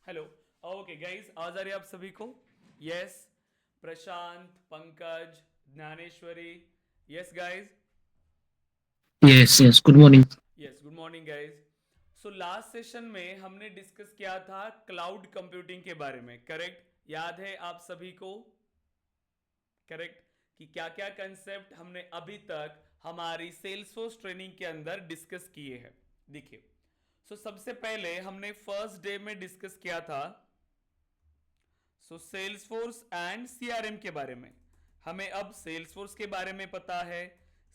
Hello. Okay guys, आवाज आ रही है आप सभी को? Yes. Prashant, Pankaj, Dnyaneshwari. Yes guys. Yes, yes. Good morning. Yes, good morning guys. So last session में हमने डिस्कस किया था क्लाउड कंप्यूटिंग के बारे में, करेक्ट? याद है आप सभी को? करेक्ट। कि क्या क्या कंसेप्ट हमने अभी तक हमारी सेल्सफोर्स ट्रेनिंग के अंदर डिस्कस किए हैं। देखिए, सबसे पहले हमने फर्स्ट डे में डिस्कस किया था सेल्सफोर्स एंड सीआरएम के बारे में। हमें अब सेल्सफोर्स के बारे में पता है,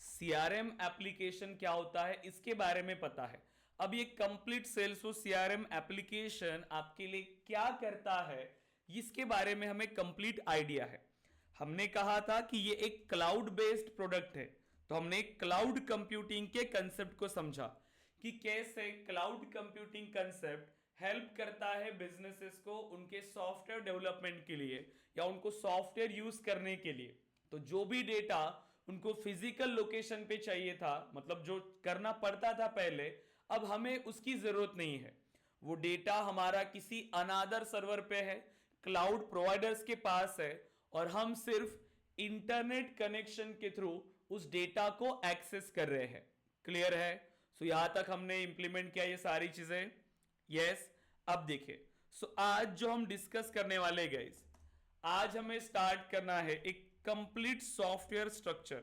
सीआरएम एप्लीकेशन क्या होता है इसके बारे में पता है। अब ये कंप्लीट सेल्सफोर्स सीआरएम एप्लीकेशन आपके लिए क्या करता है इसके बारे में हमें कंप्लीट आइडिया है। हमने कहा था कि ये एक क्लाउड बेस्ड प्रोडक्ट है, तो हमने क्लाउड कंप्यूटिंग के कंसेप्ट को समझा कि कैसे क्लाउड कंप्यूटिंग कंसेप्ट हेल्प करता है बिजनेसेस को उनके सॉफ्टवेयर डेवलपमेंट के लिए या उनको सॉफ्टवेयर यूज करने के लिए। तो जो भी डेटा उनको फिजिकल लोकेशन पे चाहिए था, मतलब जो करना पड़ता था पहले, अब हमें उसकी जरूरत नहीं है। वो डेटा हमारा किसी अनादर सर्वर पे है, क्लाउड प्रोवाइडर्स के पास है, और हम सिर्फ इंटरनेट कनेक्शन के थ्रू उस डेटा को एक्सेस कर रहे हैं। क्लियर है? यहां तक हमने इंप्लीमेंट किया ये सारी चीजें। यस। अब देखिए, आज जो हम डिस्कस करने वाले गाइस, आज हमें स्टार्ट करना है एक कंप्लीट सॉफ्टवेयर स्ट्रक्चर।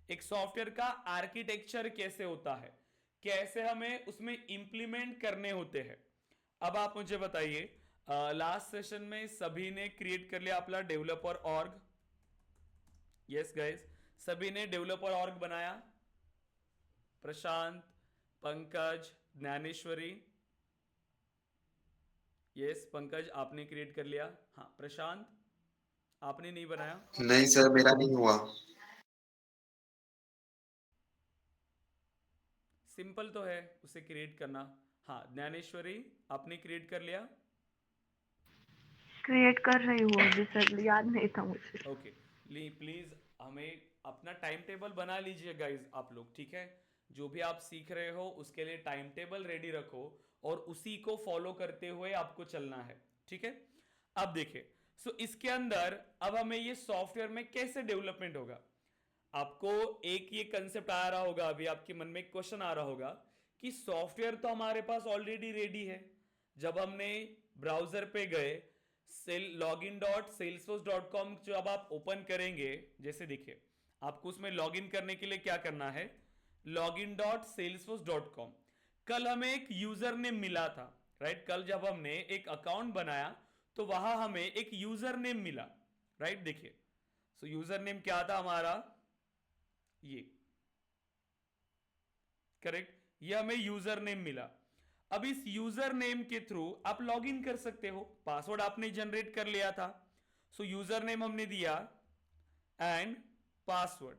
एक सॉफ्टवेयर का आर्किटेक्चर कैसे होता है, कैसे हमें उसमें इंप्लीमेंट करने होते हैं। अब आप मुझे बताइए, लास्ट सेशन में सभी ने क्रिएट कर लिया अपना डेवलपर ऑर्ग? यस गाइस, सभी ने डेवलपर ऑर्ग बनाया? प्रशांत, पंकज, ज्ञानेश्वरी। यस पंकज, आपने क्रिएट कर लिया। हाँ प्रशांत, आपने नहीं बनाया? नहीं सर, मेरा नहीं हुआ। सिंपल तो है उसे क्रिएट करना। हाँ ज्ञानेश्वरी, आपने क्रिएट कर लिया? क्रिएट कर रही हूँ अभी सर, याद नहीं था मुझे। ओके। प्लीज हमें अपना टाइम टेबल बना लीजिए गाइज आप लोग, ठीक है? जो भी आप सीख रहे हो उसके लिए टाइम टेबल रेडी रखो और उसी को फॉलो करते हुए आपको चलना है, ठीक है? अब देखिए, इसके अंदर अब हमें ये सॉफ्टवेयर में कैसे डेवलपमेंट होगा। आपको एक ये कंसेप्ट आ रहा होगा, अभी आपके मन में एक क्वेश्चन आ रहा होगा कि सॉफ्टवेयर तो हमारे पास ऑलरेडी रेडी है। जब हमने ब्राउजर पे गए, cell login dot Salesforce dot com जब आप ओपन करेंगे, जैसे देखिए, आपको उसमें लॉगिन करने के लिए क्या करना है, login dot Salesforce dot com. कल हमें एक यूजर नेम मिला था, राइट? कल जब हमने एक अकाउंट बनाया तो वहां हमें एक यूजर नेम मिला, राइट? देखिए, यूजर नेम क्या था हमारा, ये, करेक्ट? ये हमें यूजर नेम मिला। अब इस यूजर नेम के थ्रू आप लॉग इन कर सकते हो, पासवर्ड आपने जनरेट कर लिया था। यूजर नेम हमने दिया एंड पासवर्ड,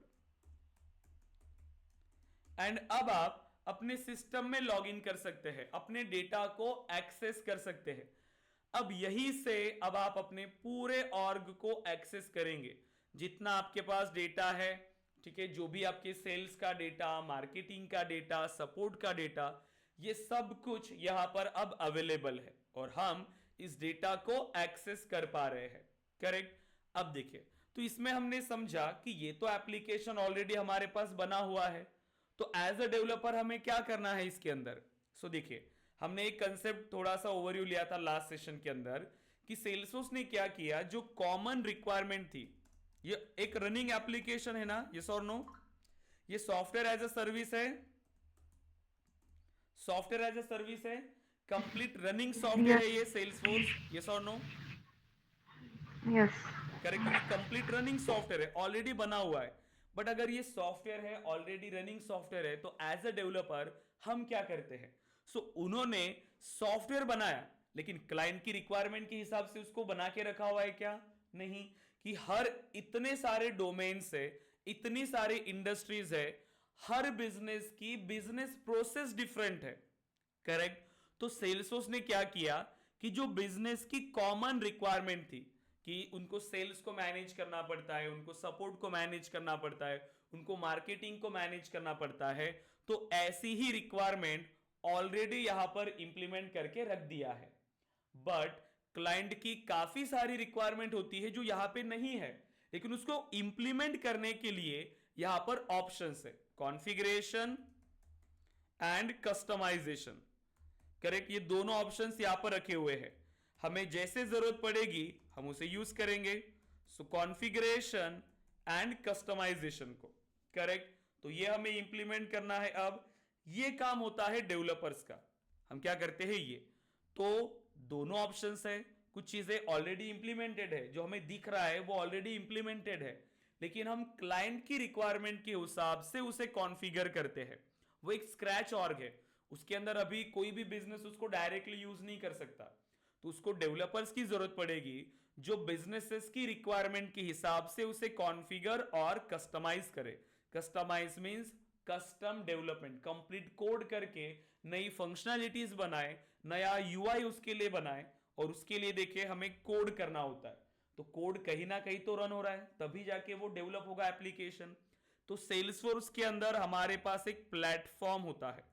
एंड अब आप अपने सिस्टम में लॉग इन कर सकते हैं, अपने डेटा को एक्सेस कर सकते हैं। अब यही से अब आप अपने पूरे ऑर्ग को एक्सेस करेंगे, जितना आपके पास डेटा है, ठीक है? जो भी आपके सेल्स का डेटा, मार्केटिंग का डेटा, सपोर्ट का डेटा, ये सब कुछ यहां पर अब अवेलेबल है और हम इस डेटा को एक्सेस कर पा रहे हैं, करेक्ट? अब देखिए, तो इसमें हमने समझा कि ये तो एप्लीकेशन ऑलरेडी हमारे पास बना हुआ है, तो एज अ डेवलपर हमें क्या करना है इसके अंदर। देखिए, हमने एक कंसेप्ट थोड़ा सा ओवरव्यू लिया था लास्ट सेशन के अंदर कि सेल्सफोर्स ने क्या किया, जो कॉमन रिक्वायरमेंट थी, ये एक रनिंग एप्लीकेशन है ना, यस और नो? ये सॉफ्टवेयर एज अ सर्विस है, सॉफ्टवेयर एज अ सर्विस है, कंप्लीट रनिंग सॉफ्टवेयर है यस। ये सेल्सफोर्स, यस और नो? यस। करेक्ट, क्योंकि कंप्लीट रनिंग सॉफ्टवेयर है, ऑलरेडी बना हुआ है। बट अगर ये सॉफ्टवेयर है, ऑलरेडी रनिंग सॉफ्टवेयर है, तो एज अ डेवलपर हम क्या करते हैं? उन्होंने सॉफ्टवेयर बनाया, लेकिन क्लाइंट की रिक्वायरमेंट के हिसाब से उसको बना के रखा हुआ है क्या? नहीं। कि हर इतने सारे डोमेन्स है, इतनी सारी इंडस्ट्रीज है, हर बिजनेस की बिजनेस प्रोसेस डिफरेंट है, करेक्ट? तो सेल्सफोर्स ने क्या किया कि जो बिजनेस की कॉमन रिक्वायरमेंट थी कि उनको सेल्स को मैनेज करना पड़ता है, उनको सपोर्ट को मैनेज करना पड़ता है, उनको मार्केटिंग को मैनेज करना पड़ता है, तो ऐसी ही रिक्वायरमेंट ऑलरेडी यहां पर इंप्लीमेंट करके रख दिया है। बट क्लाइंट की काफी सारी रिक्वायरमेंट होती है जो यहां पे नहीं है, लेकिन उसको इंप्लीमेंट करने के लिए यहां पर ऑप्शंस है, कॉन्फ़िगरेशन एंड कस्टमाइजेशन। करेक्ट, ये दोनों ऑप्शंस यहां पर रखे हुए हैं, हमें जैसे जरूरत पड़ेगी हम उसे यूज करेंगे। सो कॉन्फ़िगरेशन एंड कस्टमाइजेशन को, करेक्ट, तो ये हमें इंप्लीमेंट करना है। अब ये काम होता है डेवलपर्स का, हम क्या करते हैं ये, तो दोनों ऑप्शंस है, कुछ चीजें ऑलरेडी इंप्लीमेंटेड है, जो हमें दिख रहा है वो ऑलरेडी इंप्लीमेंटेड है, लेकिन हम क्लाइंट की रिक्वायरमेंट के हिसाब से उसे कॉन्फ़िगर करते हैं। वो एक स्क्रैच ऑर्ग है, उसके अंदर अभी कोई भी बिजनेस उसको डायरेक्टली यूज नहीं कर सकता, तो उसको डेवलपर्स की जरूरत पड़ेगी जो बिजनेसेस की रिक्वायरमेंट के हिसाब से उसे कॉन्फ़िगर और कस्टमाइज करे। Customise means custom development, complete code करके नई फंक्शनैलिटीज बनाए, नया यूआई उसके लिए बनाए, और उसके लिए देखिए हमें कोड करना होता है, तो कोड कहीं ना कहीं तो रन हो रहा है, तभी जाके वो डेवलप होगा एप्लीकेशन। तो सेल्सफोर्स के अंदर हमारे पास एक प्लेटफॉर्म होता है,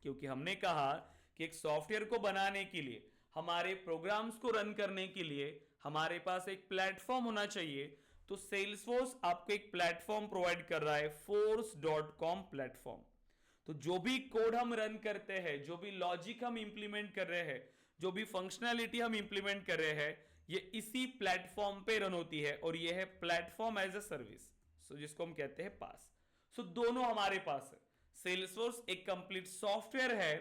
क्योंकि हमने कहा कि एक सॉफ्टवेयर को बनाने के लिए, हमारे प्रोग्राम्स को रन करने के लिए हमारे पास एक प्लेटफॉर्म होना चाहिए। तो सेल्सफोर्स आपको एक प्लेटफॉर्म प्रोवाइड कर रहा है, force.com प्लेटफॉर्म। तो जो भी कोड हम रन करते हैं, जो भी लॉजिक हम इंप्लीमेंट कर रहे हैं, जो भी फंक्शनैलिटी हम इंप्लीमेंट कर रहे हैं, ये इसी प्लेटफॉर्म पे रन होती है, और ये है प्लेटफॉर्म एज अ सर्विस, सो जिसको हम कहते हैं पास। सो दोनों हमारे पास है, सेल्सफोर्स एक कंप्लीट सॉफ्टवेयर है,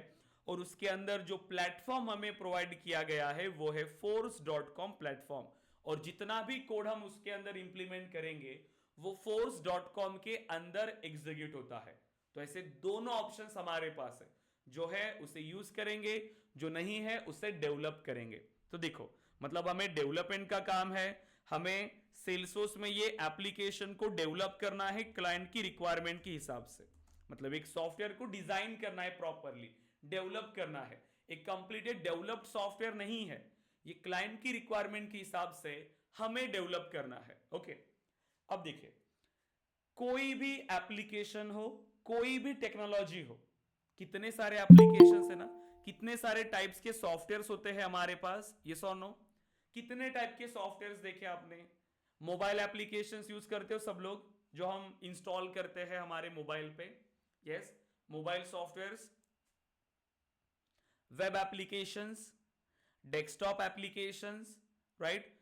और उसके अंदर जो प्लेटफॉर्म हमें प्रोवाइड किया गया है वो है force.com प्लेटफॉर्म, और जितना भी कोड हम उसके अंदर इंप्लीमेंट करेंगे वो force.com के अंदर एग्जीक्यूट होता है। तो ऐसे दोनों ऑप्शंस हमारे पास है, जो है उसे यूज करेंगे, जो नहीं है उसे डेवलप करेंगे। तो देखो, मतलब हमें डेवलपमेंट का काम है, हमें सेल्सफोर्स में ये एप्लीकेशन को डेवलप करना है क्लाइंट की रिक्वायरमेंट के हिसाब से, मतलब एक सॉफ्टवेयर को डिजाइन करना है, प्रॉपरली डेवलप करना है, एक कंप्लीटेड डेवलप्ड सॉफ्टवेयर नहीं है, ये क्लाइंट की रिक्वायरमेंट के हिसाब से हमें डेवलप करना है। ओके, अब देखिए, कोई भी एप्लीकेशन हो, कोई भी टेक्नोलॉजी हो, कितने सारे एप्लीकेशंस है ना, कितने सारे टाइप्स के सॉफ्टवेयर्स होते हैं हमारे पास, ये सो नो, कितने टाइप के सॉफ्टवेयर्स देखे आपने। मोबाइल एप्लीकेशंस यूज करते हो सब लोग, जो हम इंस्टॉल करते हैं हमारे मोबाइल पे, yes, mobile softwares, web applications, desktop applications, right,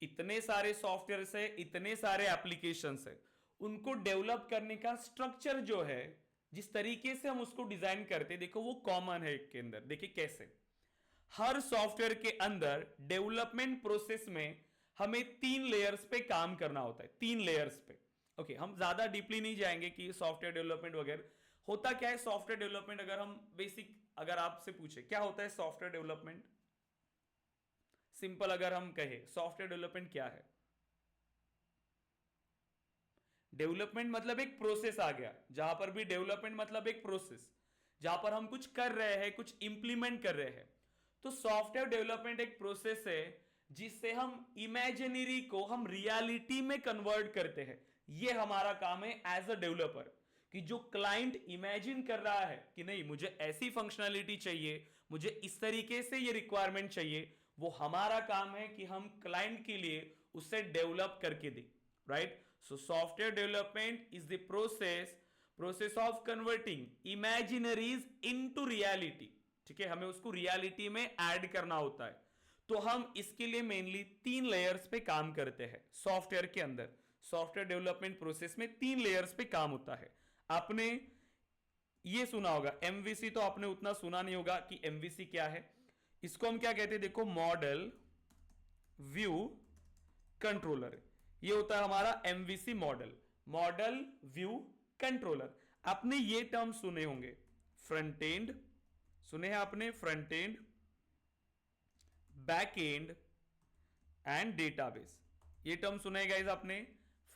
इतने सारे सॉफ्टवेयर्स है, इतने सारे एप्लीकेशंस है, उनको डेवलप करने का स्ट्रक्चर जो है, जिस तरीके से हम उसको डिजाइन करते, देखो वो कॉमन है एक के अंदर। देखिए कैसे, हर सॉफ्टवेयर के अंदर डेवलपमेंट प्रोसेस में हमें 3 लेयर्स पे काम करना होता है, 3 लेयर्स पे। ओके, हम ज्यादा डीपली नहीं जाएंगे कि सॉफ्टवेयर डेवलपमेंट वगैरह होता क्या है। सॉफ्टवेयर डेवलपमेंट अगर हम बेसिक, अगर आपसे पूछे क्या होता है सॉफ्टवेयर डेवलपमेंट, सिंपल अगर हम कहें सॉफ्टवेयर डेवलपमेंट क्या है, डेवलपमेंट मतलब एक प्रोसेस आ गया, जहां पर भी डेवलपमेंट मतलब एक प्रोसेस, जहां पर हम कुछ कर रहे हैं, कुछ इंप्लीमेंट कर रहे हैं। तो सॉफ्टवेयर डेवलपमेंट एक प्रोसेस है जिससे हम इमेजिनरी को हम रियलिटी में कन्वर्ट करते हैं। ये हमारा काम है एज अ डेवलपर, कि जो क्लाइंट इमेजिन कर रहा है कि नहीं मुझे ऐसी फंक्शनैलिटी चाहिए, मुझे इस तरीके से ये रिक्वायरमेंट चाहिए, वो हमारा काम है कि हम क्लाइंट के लिए उसे डेवलप करके दें, right. So software development is the process of converting imaginaries into reality, ठीक है, हमें उसको रियलिटी में ऐड करना होता है। तो हम इसके लिए मेनली 3 लेयर्स पे काम करते हैं सॉफ्टवेयर के अंदर। सॉफ्टवेयर डेवलपमेंट प्रोसेस में 3 लेयर्स पे काम होता है। आपने ये सुना होगा एमवीसी, तो आपने उतना सुना नहीं होगा कि एमवीसी क्या है। इसको हम क्या कहते हैं, देखो, मॉडल व्यू कंट्रोलर, ये होता है हमारा MVC model, model view controller. आपने ये टर्म सुने होंगे, फ्रंट एंड सुने हैं आपने, front end, back and and database, ये टर्म सुने हैं गाइस आपने,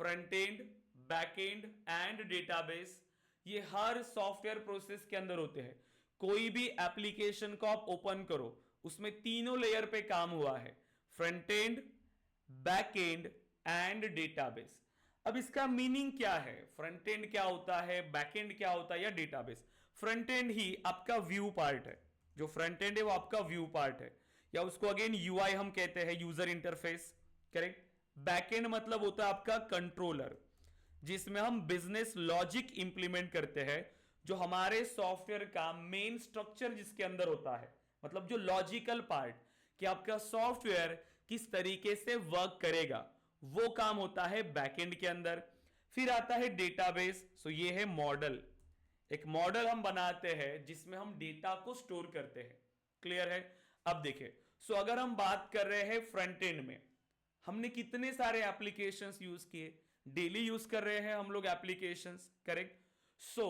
front end, back and and database. ये हर सॉफ्टवेयर प्रोसेस के अंदर होते हैं। कोई भी एप्लीकेशन को आप ओपन करो, उसमें तीनों लेयर पे काम हुआ है, front end, back and and database. अब इसका मीनिंग क्या है, फ्रंट एंड क्या होता है, बैक एंड क्या होता है, या डेटाबेस। फ्रंट एंड ही आपका व्यू पार्ट है, जो फ्रंट एंड है वो आपका व्यू पार्ट है, या उसको अगेन यूआई हम कहते हैं, यूजर इंटरफेस, करेक्ट। बैकएंड मतलब होता है आपका कंट्रोलर, जिसमें हम बिजनेस लॉजिक इंप्लीमेंट करते हैं, जो हमारे सॉफ्टवेयर का मेन स्ट्रक्चर जिसके अंदर होता है, मतलब जो लॉजिकल पार्ट कि आपका सॉफ्टवेयर किस तरीके से वर्क करेगा, वो काम होता है बैकएंड के अंदर। फिर आता है डेटाबेस। सो ये है मॉडल, एक मॉडल हम बनाते हैं जिसमें हम डेटा को स्टोर करते हैं। क्लियर है? अब देखिए, सो अगर हम बात कर रहे हैं फ्रंट एंड में, हमने कितने सारे एप्लीकेशंस यूज किए, डेली यूज कर रहे हैं हम लोग एप्लीकेशंस, करेक्ट। सो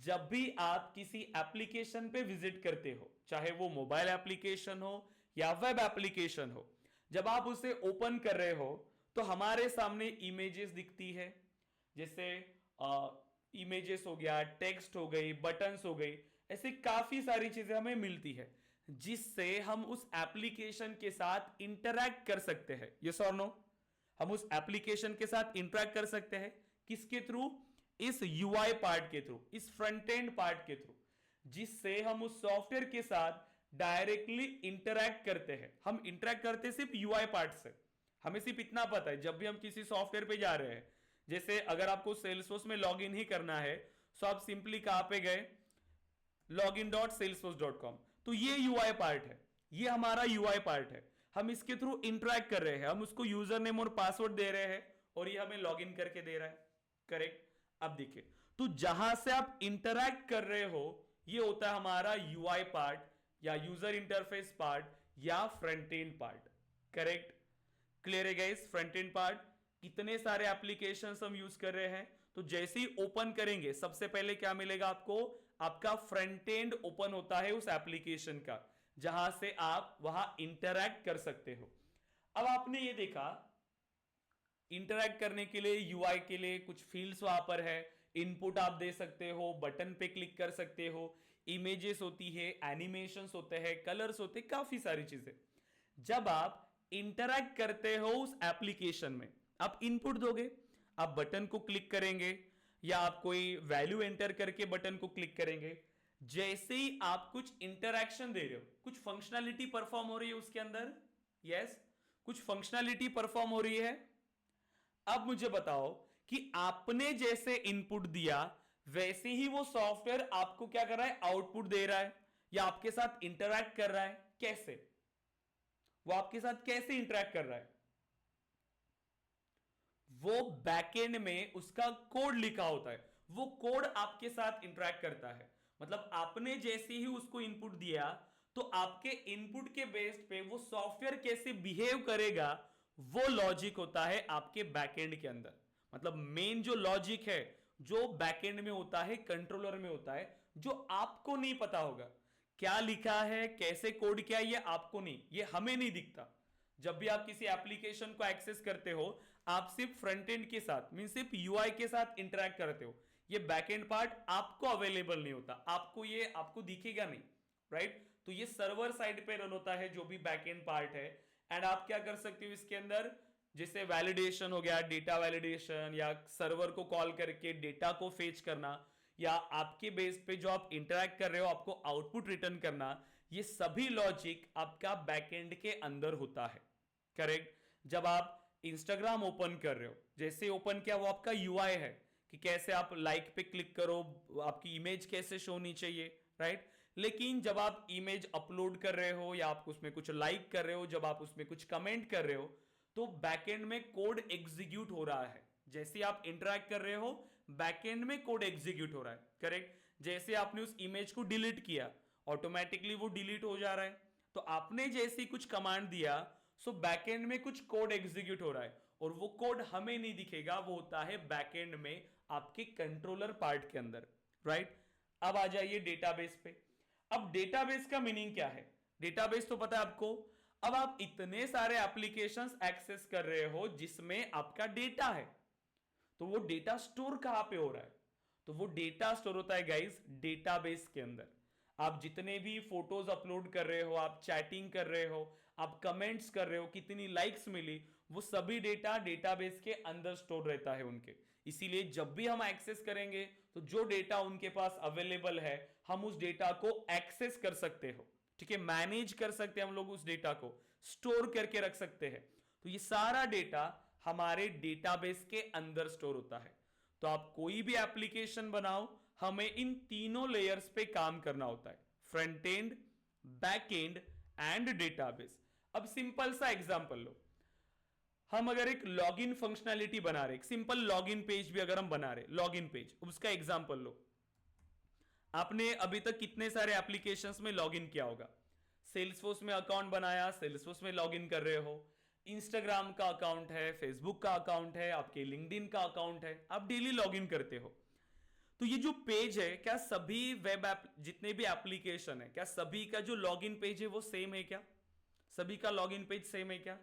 जब भी आप किसी एप्लीकेशन पे विजिट करते हो, चाहे वो मोबाइल एप्लीकेशन हो या वेब एप्लीकेशन हो, जब आप उसे ओपन कर रहे हो तो हमारे सामने इमेजेस दिखती है, जैसे इमेजेस हो गया, टेक्स्ट हो गई, बटन्स हो गई, ऐसे काफी सारी चीजें हमें मिलती है जिससे हम उस एप्लीकेशन के साथ इंटरैक्ट कर सकते हैं। यस और नो? हम उस एप्लीकेशन के साथ इंटरैक्ट कर सकते हैं किसके थ्रू? इस यूआई पार्ट के थ्रू, इस फ्रंट एंड पार्ट के थ्रू, जिससे हम उस सॉफ्टवेयर के साथ डायरेक्टली इंटरैक्ट करते हैं। हम इंटरैक्ट करते सिर्फ यूआई पार्ट से। हमें सिर्फ इतना पता है, जब भी हम किसी सॉफ्टवेयर पे जा रहे हैं, जैसे अगर आपको सेल्सफोर्स में लॉगिन ही करना है, तो आप सिंपली कहां पे गए? login.salesforce.com। तो ये यूआई पार्ट है, ये हमारा यूआई पार्ट है। हम इसके थ्रू इंटरैक्ट कर रहे हैं, हम उसको यूजर नेम और पासवर्ड दे रहे हैं और ये हमें लॉगिन करके दे रहा है, करेक्ट। अब देखिए, तो जहां से आप इंटरैक्ट कर रहे हो, ये होता है हमारा यूआई पार्ट या यूजर इंटरफेस पार्ट या front end part, correct. Clear है गाइस? फ्रंट एंड पार्ट, कितने सारे एप्लीकेशंस हम यूज कर रहे हैं, तो जैसे ही ओपन करेंगे सबसे पहले क्या मिलेगा आपको? आपका फ्रंट एंड ओपन होता है उस एप्लीकेशन का, जहां से आप वहां इंटरैक्ट कर सकते हो। अब आपने ये देखा, इंटरैक्ट करने के लिए यूआई के लिए कुछ फील्ड्स वहां पर है, इनपुट आप दे सकते हो, बटन पे क्लिक कर सकते हो, इमेजेस होती है, एनिमेशंस होते हैं, कलर्स होते हैं, काफी सारी चीजें। जब आप इंटरैक्ट करते हो उस एप्लीकेशन में, आप इनपुट दोगे, आप बटन को क्लिक करेंगे या आप कोई वैल्यू एंटर करके बटन को क्लिक करेंगे। जैसे ही आप कुछ इंटरैक्शन दे रहे हो, कुछ फंक्शनैलिटी परफॉर्म हो रही है उसके अंदर, यस, कुछ फंक्शनैलिटी परफॉर्म हो रही है। अब मुझे बताओ कि आपने जैसे इनपुट दिया, वैसे ही वो सॉफ्टवेयर आपको क्या कर रहा है? आउटपुट दे रहा है या आपके साथ इंटरैक्ट कर रहा है। कैसे? वो आपके साथ कैसे इंटरैक्ट कर रहा है? वो बैकएंड में उसका कोड लिखा होता है, वो कोड आपके साथ इंटरैक्ट करता है। मतलब आपने जैसे ही उसको इनपुट दिया, तो आपके इनपुट के बेस्ड पे वो सॉफ्टवेयर कैसे बिहेव करेगा, वो लॉजिक होता है आपके बैकएंड के अंदर। मतलब मेन जो लॉजिक है, जो बैकएंड में होता है, कंट्रोलर में होता है, जो आपको नहीं पता होगा। क्या लिखा है, कैसे कोड किया, ये आपको नहीं, ये हमें नहीं दिखता। जब भी आप किसी एप्लीकेशन को एक्सेस करते हो, आप सिर्फ फ्रंट एंड के साथ, मीन सिर्फ यूआई के साथ इंटरैक्ट करते हो। ये बैकएंड पार्ट आपको अवेलेबल नहीं होता, आपको दिखेगा नहीं, राइट। तो ये सर्वर साइड पे रन होता है जो भी बैकएंड पार्ट है। एंड आप क्या कर सकते हो इसके अंदर? जैसे वैलिडेशन हो गया, डेटा वैलिडेशन, या सर्वर को कॉल करके डेटा को फेच करना, या आपके बेस पे जो आप इंटरैक्ट कर रहे हो आपको आउटपुट रिटर्न करना, ये सभी लॉजिक आपका बैकएंड के अंदर होता है, करेक्ट। जब आप इंस्टाग्राम ओपन कर रहे हो, जैसे ओपन किया, वो आपका यूआई है कि कैसे आप लाइक पे क्लिक करो, आपकी इमेज कैसे शो होनी चाहिए, राइट। लेकिन जब आप इमेज अपलोड कर रहे हो या आप उसमें कुछ लाइक कर रहे हो, जब आप उसमें कुछ कमेंट कर रहे हो, तो बैकएंड में कोड एग्जीक्यूट हो रहा है। जैसे आप इंटरैक्ट कर रहे हो, बैकएंड में कोड एग्जीक्यूट हो रहा है, करेक्ट। जैसे आपने उस इमेज को डिलीट किया, ऑटोमेटिकली वो डिलीट हो जा रहा है। तो आपने जैसे कुछ कमांड दिया, सो बैकएंड में कुछ कोड एग्जीक्यूट हो रहा है, और वो कोड हमें नहीं दिखेगा, वो होता है बैकएंड में आपके कंट्रोलर पार्ट के अंदर, राइट। अब आ जाइए डेटाबेस पे। अब डेटाबेस का मीनिंग क्या है? डेटाबेस तो पता है आपको। अब आप इतने सारे एप्लीकेशंस एक्सेस कर रहे हो जिसमें आपका डेटा है, तो वो डेटा स्टोर कहां पे हो रहा है? तो वो डेटा स्टोर होता है गाइस डेटाबेस के अंदर। आप जितने भी फोटोज अपलोड कर रहे हो, आप चैटिंग कर रहे हो, आप कमेंट्स कर रहे हो, कितनी लाइक्स मिली, वो सभी डेटा डेटाबेस के अंदर स्टोर रहता है उनके। इसीलिए जब भी हम एक्सेस करेंगे, तो जो डेटा उनके पास अवेलेबल है, हम उस डेटा को एक्सेस कर सकते हो, ठीक है, मैनेज कर सकते हैं हम लोग उस डेटा को, स्टोर करके रख सकते हैं। तो ये सारा डेटा हमारे डेटाबेस के अंदर स्टोर होता है। तो आप कोई भी एप्लीकेशन बनाओ, हमें इन तीनों लेयर्स पे काम करना होता है, front end, back and and database. अब सिंपल सा एग्जांपल लो, हम अगर एक लॉगिन फंक्शनैलिटी बना रहे, एक सिंपल लॉगिन पेज भी अगर हम बना रहे, लॉगिन पेज, उसका एग्जांपल लो। आपने अभी तक कितने सारे एप्लीकेशंस में लॉगिन किया होगा? सेल्सफोर्स में अकाउंट बनाया, सेल्सफोर्स में लॉगिन कर रहे हो, इंस्टाग्राम का अकाउंट है, फेसबुक का अकाउंट है, आपके लिंक्डइन का अकाउंट है, आप डेली लॉगिन करते हो। तो ये जो पेज है, क्या सभी वेब ऐप, जितने भी एप्लीकेशन है, क्या सभी का जो लॉगिन पेज है वो सेम है क्या? सभी का लॉगिन पेज सेम है क्या?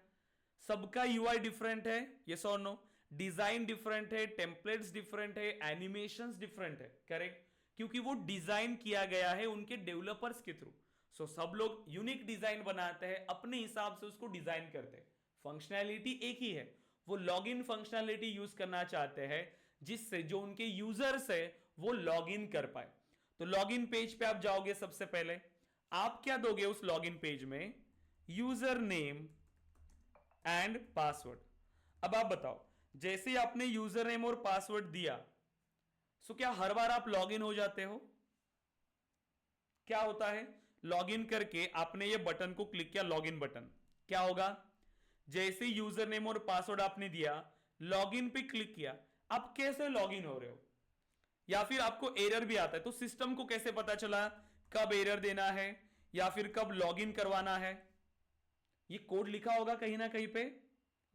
सबका यूआई डिफरेंट है, यस और नो? डिजाइन डिफरेंट है, टेम्पलेट्स डिफरेंट है, एनिमेशंस डिफरेंट है, करेक्ट? क्योंकि वो डिजाइन किया गया है उनके डेवलपर्स के थ्रू। सो सब लोग यूनिक डिजाइन बनाते हैं, अपने हिसाब से उसको डिजाइन करते हैं। फंक्शनैलिटी एक ही है, वो लॉगिन फंक्शनैलिटी यूज करना चाहते हैं जिससे जो उनके यूजर्स है वो लॉगिन कर पाए। तो लॉगिन पेज पे आप जाओगे, सबसे पहले आप क्या दोगे उस लॉगिन पेज में? User name and password. अब आप बताओ, जैसे ही आपने यूजर नेम और पासवर्ड दिया, सो क्या हर बार आप लॉगिन हो जाते हो? क्या होता है, लॉगिन करके आपने ये बटन को क्लिक किया, लॉगिन बटन, क्या होगा? जैसे यूजर नेम और पासवर्ड आपने दिया, लॉगिन पे क्लिक किया, आप कैसे लॉगिन हो रहे हो? या फिर आपको एरर भी आता है, तो सिस्टम को कैसे पता चला कब एरर देना है या फिर कब लॉगिन करवाना है? ये कोड लिखा होगा कहीं ना कहीं पे,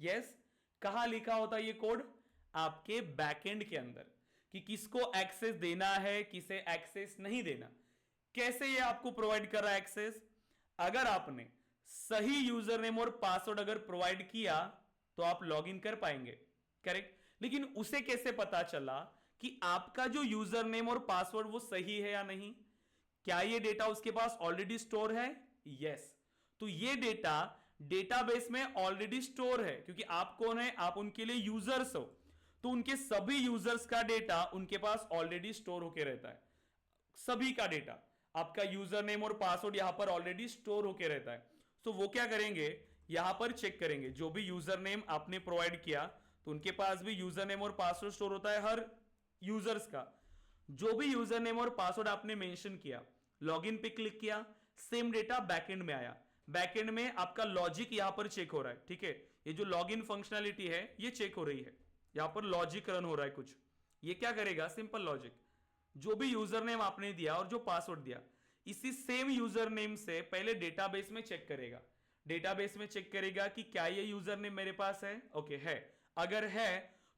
यस। कहां लिखा होता है ये कोड? आपके बैकएंड के अंदर, कि किसको एक्सेस देना है, किसे एक्सेस नहीं देना। कैसे ये आपको प्रोवाइड कर रहा है एक्सेस? अगर आपने सही यूजर नेम और पासवर्ड अगर प्रोवाइड किया तो आप लॉगिन कर पाएंगे, करेक्ट? लेकिन उसे कैसे पता चला कि आपका जो यूजर नेम और पासवर्ड वो सही है या नहीं? क्या ये डेटा उसके पास ऑलरेडी स्टोर है? यस। तो ये डेटा डेटाबेस में ऑलरेडी स्टोर है, क्योंकि आप कौन है? आप उनके लिए यूजर्स हो। तो उनके सभी यूजर्स का डेटा उनके पास ऑलरेडी स्टोर होकर रहता है, सभी का डेटा। आपका यूजर नेम और पासवर्ड यहां पर ऑलरेडी स्टोर होकर रहता है। तो वो क्या करेंगे, यहां पर चेक करेंगे, जो भी यूजर नेम आपने प्रोवाइड किया, तो उनके पास भी यूजर नेम और पासवर्ड स्टोर होता है हर यूजर्स का। जो भी यूजर नेम और पासवर्ड आपने मेंशन किया, लॉगिन पे क्लिक किया, सेम डेटा बैकएंड में आया। बैकएंड में आपका लॉजिक यहां पर चेक हो रहा है, ठीक है? ये जो लॉगिन फंक्शनैलिटी है ये चेक हो रही है, यहां पर लॉजिक रन हो रहा है कुछ। ये क्या करेगा? सिंपल लॉजिक, जो भी यूजर नेम आपने दिया और जो पासवर्ड दिया, इसी सेम यूजर नेम से पहले डेटाबेस में चेक करेगा। डेटाबेस में चेक करेगा कि क्या ये यूजर नेम मेरे पास है, ओके है। अगर है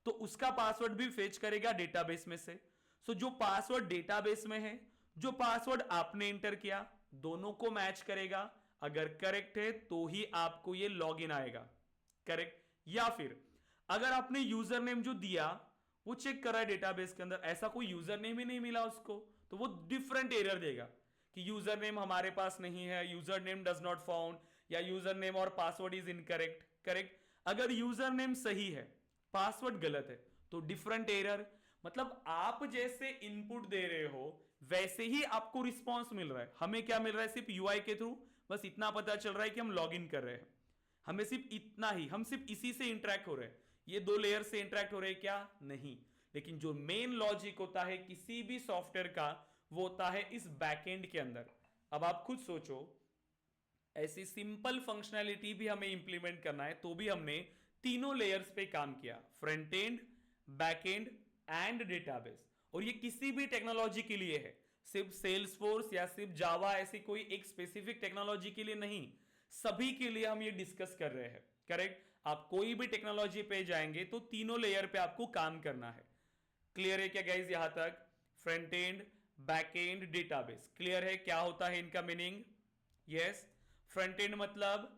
तो उसका पासवर्ड भी फेच करेगा डेटाबेस में से। सो जो पासवर्ड डेटाबेस में है, जो पासवर्ड आपने एंटर किया, दोनों को मैच करेगा। अगर करेक्ट है तो ही आपको ये लॉगिन आएगा, करेक्ट? या फिर अगर आपने यूजर नेम जो दिया वो चेक कर रहा है डेटाबेस के अंदर, ऐसा कोई यूजर नेम ही नहीं मिला उसको, तो वो डिफरेंट एरर देगा कि यूजर नेम हमारे पास नहीं है, user name does not found, या यूजर नेम और पासवर्ड इज इनकरेक्ट, करेक्ट? अगर यूजर नेम सही है, पासवर्ड गलत है, तो डिफरेंट एरर। मतलब आप जैसे इनपुट दे रहे हो वैसे ही आपको रिस्पॉन्स मिल रहा है। हमें क्या मिल रहा है? सिर्फ यूआई के थ्रू बस इतना पता चल रहा है कि हम लॉगिन कर रहे हैं, हमें सिर्फ इतना ही, हम सिर्फ इसी से इंटरेक्ट हो रहे हैं। ये दो लेयर से इंटरेक्ट हो रहे हैं क्या? नहीं। लेकिन जो मेन लॉजिक होता है किसी भी सॉफ्टवेयर का, वो होता है इस बैकएंड के अंदर। अब आप खुद सोचो, ऐसी सिंपल फंक्शनैलिटी भी हमें इंप्लीमेंट करना है, तो भी हमने तीनों लेयर्स पे काम किया, front end, back and and database. और ये किसी भी टेक्नोलॉजी के लिए है, सिर्फ सेल्सफोर्स या सिर्फ जावा, ऐसी कोई एक स्पेसिफिक टेक्नोलॉजी के लिए नहीं, सभी के लिए हम ये डिस्कस कर रहे हैं, करेक्ट? आप कोई भी टेक्नोलॉजी पे जाएंगे तो तीनों लेयर पे आपको काम करना है। क्लियर है क्या गाइज यहां तक? Front end, back and, database, clear है क्या होता है इनका मीनिंग? यस। फ्रंट एंड मतलब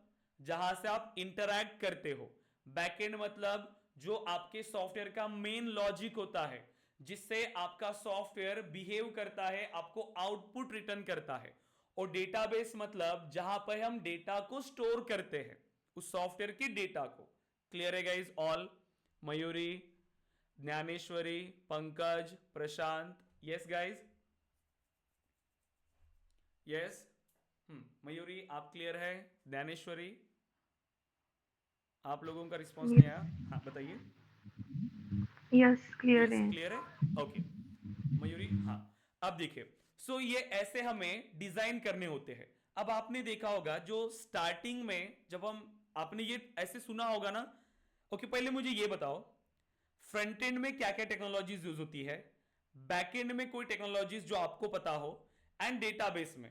जहां से आप इंटरैक्ट करते हो, बैक एंड मतलब जो आपके सॉफ्टवेयर का मेन लॉजिक होता है, जिससे आपका सॉफ्टवेयर बिहेव करता है, आपको आउटपुट रिटर्न करता है। और डेटाबेस मतलब जहां पर हम डेटा को स्टोर करते हैं, उस सॉफ्टवेयर के डेटा को। क्लियर है गाइज ऑल? मयूरी, ज्ञानेश्वरी, पंकज, प्रशांत, यस गाइज? यस। मयूरी आप क्लियर है? ज्ञानेश्वरी आप लोगों का रिस्पांस Yes. नहीं आया, हाँ बताइए। Yes, clear यस है. क्लियर है, ओके। मयूरी हाँ, अब देखिए, सो ये ऐसे हमें डिजाइन करने होते हैं। अब आपने देखा होगा जो स्टार्टिंग में जब हम, आपने ये ऐसे सुना होगा ना। ओके पहले मुझे ये बताओ, फ्रंट एंड में क्या क्या टेक्नोलॉजीज यूज होती है, बैक एंड में कोई टेक्नोलॉजीज जो आपको पता हो, एंड डेटाबेस में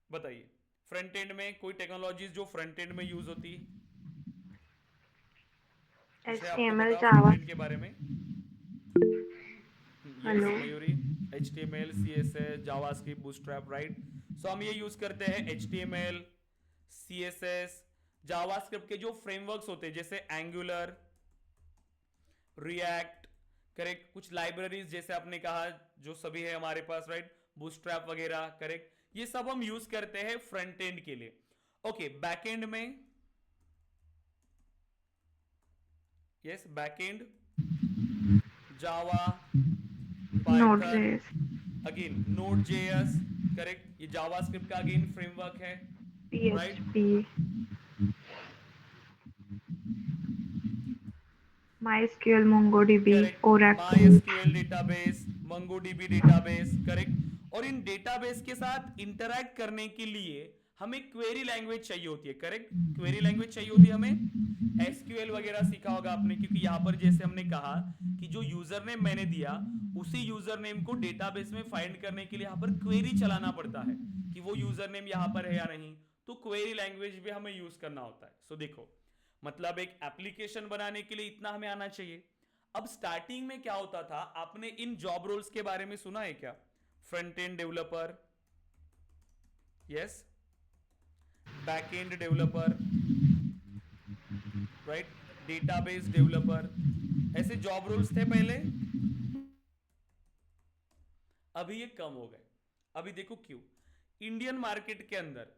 बताइए। फ्रंट एंड में कोई टेक्नोलॉजीज जो फ्रंट एंड में यूज होती है, कुछ है आपको HTML, पता फ्रंट Java. एंड के बारे में? Yes Hello. Mayuri, HTML, CSS, JavaScript, Bootstrap, right. So हम ये यूज करते हैं HTML, CSS, जावास्क्रिप्ट के जो फ्रेमवर्क्स होते हैं जैसे एंगुलर, रिएक्ट, करेक्ट, कुछ लाइब्रेरीज जैसे आपने कहा जो सभी है हमारे पास, राइट, बूटस्ट्रैप वगैरह, करेक्ट, ये सब हम यूज करते हैं फ्रंट एंड के लिए। ओके बैक एंड में, yes back and Java, Python, Node.js. Again node JS, correct, ये जावास्क्रिप्ट का अगेन फ्रेमवर्क है, right. PHP. MySQL, MongoDB, correct, Oracle. MySQL database, MongoDB database, correct. और इन डेटाबेस के साथ इंटरैक्ट करने के लिए हमें क्वेरी लैंग्वेज चाहिए होती है, करेक्ट, क्वेरी लैंग्वेज चाहिए होती है हमें। एसक्यूएल वगैरह सीखा होगा आपने, क्योंकि यहां पर जैसे हमने कहा कि जो यूजर नेम मैंने दिया उसी यूजर नेम को डेटाबेस में फाइंड करने के लिए यहां पर क्वेरी चलाना पड़ता है कि वो यूजर नेम यहां पर है या नहीं, तो क्वेरी लैंग्वेज भी हमें यूज करना होता है। सो देखो, मतलब एक एप्लीकेशन बनाने के लिए इतना हमें आना चाहिए। अब स्टार्टिंग में क्या होता था, आपने इन जॉब रोल्स के बारे में सुना है क्या? Front end developer, yes, back end developer, right, database developer, ऐसे जॉब रोल्स थे पहले। अभी ये कम हो गए। अभी देखो क्यों। इंडियन मार्केट के अंदर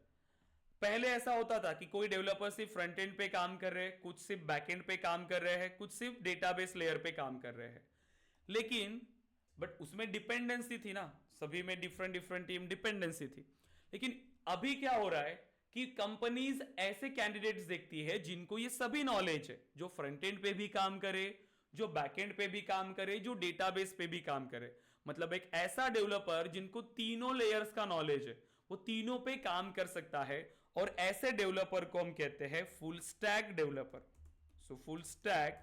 पहले ऐसा होता था कि कोई डेवलपर सिर्फ फ्रंट एंड पे काम कर रहे हैं, कुछ सिर्फ बैक एंड पे काम कर रहे हैं, कुछ सिर्फ डेटाबेस लेयर पे काम कर रहे हैं। लेकिन बट उसमें डिपेंडेंसी थी ना, सभी में डिफरेंट डिफरेंट टीम डिपेंडेंसी थी। लेकिन अभी क्या हो रहा है कि कंपनीज ऐसे कैंडिडेट्स देखती है जिनको ये सभी नॉलेज है, जो फ्रंट एंड पे भी काम करे, जो बैक एंड पे भी काम करे, जो डेटाबेस पे भी काम करे। मतलब एक ऐसा डेवलपर जिनको तीनों लेयर्स का नॉलेज है, वो तीनों पे काम कर सकता है। और ऐसे डेवलपर को हम कहते हैं full stack developer. So full stack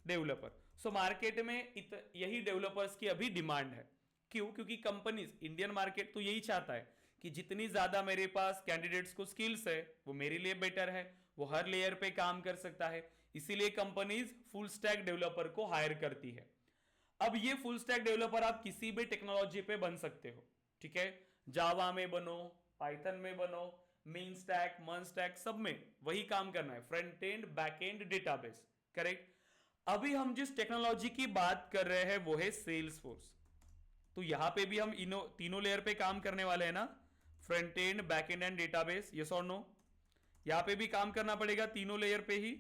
developer, so market में यही डेवलपर्स की अभी डिमांड है। क्यों? क्योंकि कंपनीज, इंडियन मार्केट तो यही चाहता है कि जितनी ज्यादा मेरे पास कैंडिडेट्स को स्किल्स है वो मेरे लिए बेटर है, वो हर लेयर पे काम कर सकता है। इसीलिए कंपनीज फुल स्टैक डेवलपर को हायर करती है। अब ये फुल स्टैक डेवलपर आप किसी भी टेक्नोलॉजी पे बन सकते हो, ठीक है, जावा में बनो, पाइथन में बनो, मेन स्टैक, मन स्टैक, सब में वही काम करना है, front end, back and, database, correct. अभी हम जिस टेक्नोलॉजी की बात कर रहे हैं वो है सेल्स फोर्स। तो यहां पे भी हम तीनों लेयर पे काम करने वाले हैं ना, front end, back and and database, yes और नो? यहां पे भी काम करना पड़ेगा तीनों लेयर पे ही।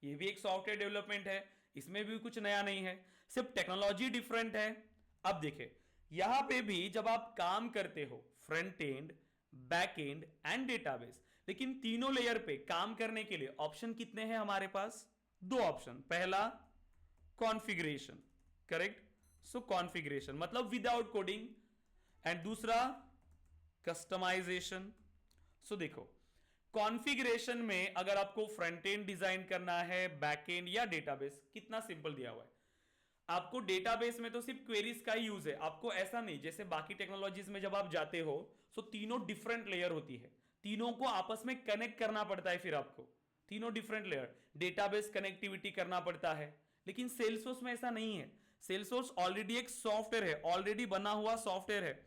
ये भी एक सॉफ्टवेयर डेवलपमेंट है, इसमें भी कुछ नया नहीं है, सिर्फ टेक्नोलॉजी डिफरेंट है। अब देखें, यहां पे भी जब आप काम करते हो front end, back and and database, लेकिन तीनों लेयर पे काम करने के लिए ऑप्शन कितने हैं हमारे पास? दो ऑप्शन। पहला कॉन्फ़िगरेशन, करेक्ट, सो कॉन्फ़िगरेशन मतलब विदाउट कोडिंग, एंड दूसरा कस्टमाइजेशन। सो देखो, कॉन्फ़िगरेशन में अगर आपको फ्रंट एंड डिजाइन करना है, बैक एंड या डेटाबेस, कितना सिंपल दिया हुआ है। आपको डेटाबेस में तो सिर्फ क्वेरीज का ही यूज है, आपको ऐसा नहीं जैसे बाकी टेक्नोलॉजीज में जब आप जाते हो सो तीनों डिफरेंट लेयर होती है, तीनों को आपस में कनेक्ट करना पड़ता है, फिर आपको तीनों डिफरेंट लेयर, डेटाबेस कनेक्टिविटी करना पड़ता है। लेकिन सेल्सफोर्स में ऐसा नहीं है। सेल्सफोर्स ऑलरेडी एक सॉफ्टवेयर है, ऑलरेडी बना हुआ सॉफ्टवेयर है,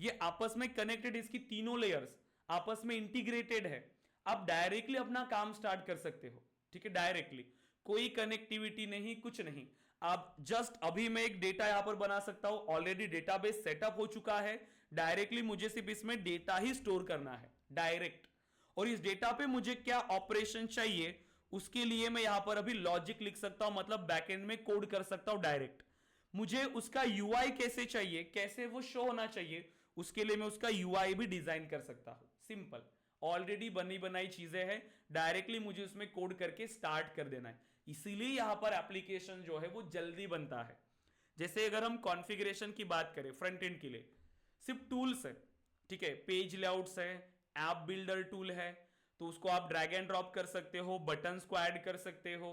ये आपस में कनेक्टेड, इसकी तीनों लेयर्स आपस में इंटीग्रेटेड है। आप डायरेक्टली अपना काम स्टार्ट कर सकते हो, ठीक है, डायरेक्टली, कोई कनेक्टिविटी नहीं, कुछ नहीं। आप जस्ट अभी मैं एक डेटा यहां पर बना सकता हूं, ऑलरेडी डेटाबेस सेटअप हो चुका है, डायरेक्टली मुझे सिर्फ इसमें डेटा ही स्टोर करना है डायरेक्ट। और इस डेटा पे मुझे क्या ऑपरेशन चाहिए उसके लिए मैं यहां पर अभी लॉजिक लिख सकता हूं, मतलब बैकएंड में कोड कर सकता हूं डायरेक्ट। मुझे उसका यूआई कैसे चाहिए, कैसे वो शो होना चाहिए, उसके लिए मैं उसका यूआई भी डिजाइन कर सकता हूं। सिंपल, ऑलरेडी बनी बनाई चीजें हैं, डायरेक्टली मुझे उसमें कोड करके स्टार्ट कर देना है, इसीलिए यहां पर एप्लीकेशन जो है वो जल्दी बनता है। जैसे अगर हम कॉन्फ़िगरेशन की बात करें फ्रंट एंड के लिए, सिर्फ टूल्स है, ठीक है, पेज लेआउट्स है, ऐप बिल्डर टूल है, तो उसको आप ड्रैग एंड ड्रॉप कर सकते हो, बटन्स को ऐड कर सकते हो,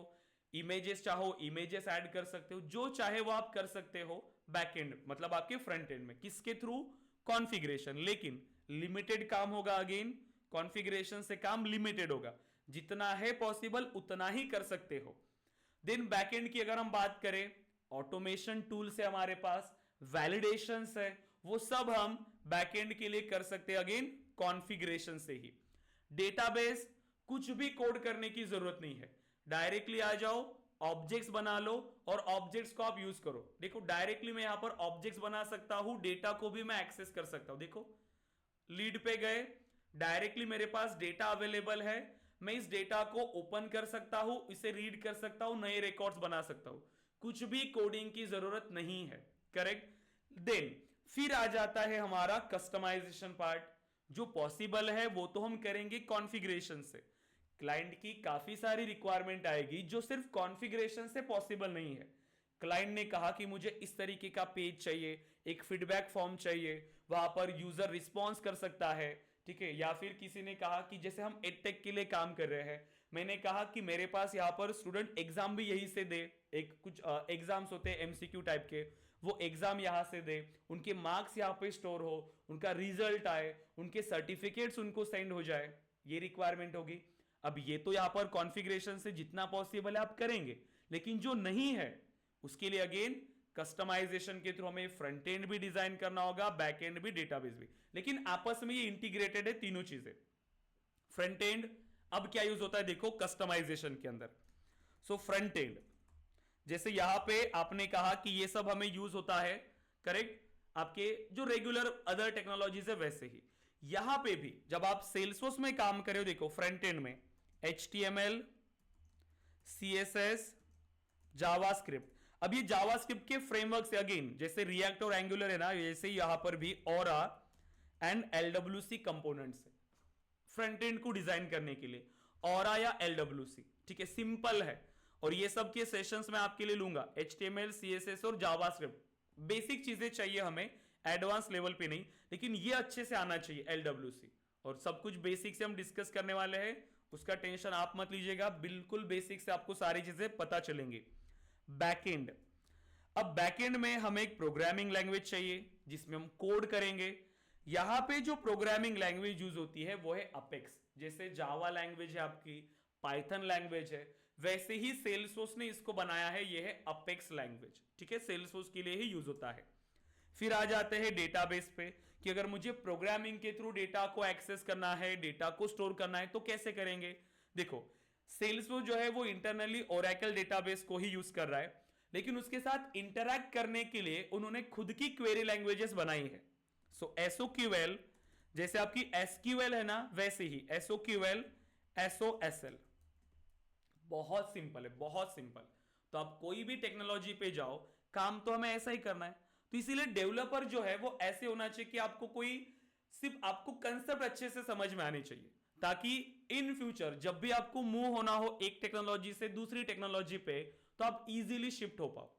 इमेजेस चाहो इमेजेस ऐड कर सकते हो, जो चाहे वो आप कर सकते हो बैक एंड मतलब आपके फ्रंट एंड में, किसके थ्रू, कॉन्फ़िगरेशन। लेकिन लिमिटेड काम होगा, अगेन कॉन्फ़िगरेशन से काम लिमिटेड होगा, जितना है पॉसिबल उतना ही कर सकते हो। देन बैकएंड की अगर हम बात करें, ऑटोमेशन टूल्स है हमारे पास, वैलिडेशंस है, वो सब हम बैकएंड के लिए कर सकते हैं अगेन कॉन्फ़िगरेशन से ही। डेटाबेस कुछ भी कोड करने की जरूरत नहीं है, डायरेक्टली आ जाओ, ऑब्जेक्ट्स बना लो और ऑब्जेक्ट्स को आप यूज करो। देखो डायरेक्टली मैं यहां पर ऑब्जेक्ट्स बना सकता हूं, डेटा को भी मैं एक्सेस कर सकता हूं। देखो लीड पे गए, डायरेक्टली मेरे पास डेटा अवेलेबल है, मैं इस डेटा को ओपन कर सकता हूं, इसे रीड कर सकता हूं, नए रिकॉर्ड्स बना सकता हूं, कुछ भी कोडिंग की जरूरत नहीं है। करेक्ट। देन फिर आ जाता है हमारा कस्टमाइजेशन पार्ट, जो पॉसिबल है वो तो हम करेंगे कॉन्फ़िगरेशन से। क्लाइंट की काफी सारी रिक्वायरमेंट आएगी जो सिर्फ कॉन्फ़िगरेशन से पॉसिबल नहीं है। क्लाइंट ने कहा कि मुझे इस तरीके का पेज चाहिए, एक फीडबैक फॉर्म चाहिए, वहां पर यूजर रिस्पॉन्स कर सकता है, ठीक है। या फिर किसी ने कहा कि जैसे हम एडटेक के लिए काम कर रहे हैं, मैंने कहा कि मेरे पास यहाँ पर स्टूडेंट एग्जाम भी यहीं से दे, एक कुछ एग्जाम्स होते हैं एमसीक्यू टाइप के, वो एग्जाम यहां से दे, उनके मार्क्स यहाँ पे स्टोर हो, उनका रिजल्ट आए, उनके सर्टिफिकेट्स उनको सेंड हो जाए, ये रिक्वायरमेंट होगी। अब ये तो यहां पर कॉन्फ़िगरेशन से जितना पॉसिबल है आप करेंगे, लेकिन जो नहीं है उसके लिए अगेन कस्टमाइजेशन के थ्रू हमें फ्रंट एंड भी डिजाइन करना होगा, बैक एंड भी, डेटाबेस भी, लेकिन आपस में ये इंटीग्रेटेड है तीनों चीजें। फ्रंट एंड अब क्या यूज होता है देखो कस्टमाइजेशन के अंदर। सो फ्रंट एंड जैसे यहां पे आपने कहा कि ये सब हमें यूज होता है, करेक्ट, आपके जो रेगुलर अदर टेक्नोलॉजीज है वैसे ही यहां पे भी जब आप सेल्सफोर्स में काम कर रहे हो, देखो फ्रंट एंड में HTML, CSS, जावास्क्रिप्ट। अब ये जावास्क्रिप्ट के फ्रेमवर्क से अगेन जैसे रिएक्ट और एंगुलर है ना, जैसे यहां पर भी ऑरा एंड LWC कंपोनेंट्स है फ्रंट एंड को डिजाइन करने के लिए, ऑरा या LWC, ठीक है, सिंपल है। और ये सब के सेशंस मैं आपके लिए लूंगा, HTML, CSS और जावास्क्रिप्ट, बेसिक चीजें चाहिए हमें, एडवांस लेवल पे नहीं, लेकिन ये अच्छे से आना चाहिए LWC, और सब कुछ बेसिक से हम डिस्कस करने वाले हैं, उसका टेंशन आप मत लीजिएगा, बिल्कुल बेसिक से आपको सारी चीजें पता चलेंगी। बैकएंड, अब बैकएंड में हमें एक प्रोग्रामिंग लैंग्वेज चाहिए जिसमें हम कोड करेंगे। यहां पे जो प्रोग्रामिंग लैंग्वेज यूज होती है वो है अपेक्स, जैसे जावा लैंग्वेज है आपकी, पाइथन लैंग्वेज है, वैसे ही सेल्सफोर्स ने इसको बनाया है, ये है अपेक्स लैंग्वेज, ठीक है, सेल्सफोर्स के लिए ही यूज होता है। फिर आ जाते हैं डेटाबेस पे कि अगर मुझे प्रोग्रामिंग के थ्रू डेटा को एक्सेस करना है, डेटा को स्टोर करना है तो कैसे करेंगे। देखो सेल्सफोर्स जो है वो इंटरनली ओरेकल डेटाबेस को ही यूज कर रहा है, लेकिन उसके साथ इंटरैक्ट करने के लिए उन्होंने खुद की क्वेरी लैंग्वेजेस बनाई है। सो SOQL जैसे आपकी SQL है ना, वैसे ही SOQL, SOSL, बहुत सिंपल है, बहुत सिंपल। तो आप कोई भी टेक्नोलॉजी पे जाओ, काम तो हमें ऐसा ही करना है, तो इसीलिए डेवलपर जो है वो ऐसे होना चाहिए कि आपको कोई सिर्फ आपको कंसेप्ट अच्छे से समझ में आने चाहिए, ताकि इन फ्यूचर जब भी आपको मूव होना हो एक टेक्नोलॉजी से दूसरी टेक्नोलॉजी पे तो आप इजीली शिफ्ट हो पाओ।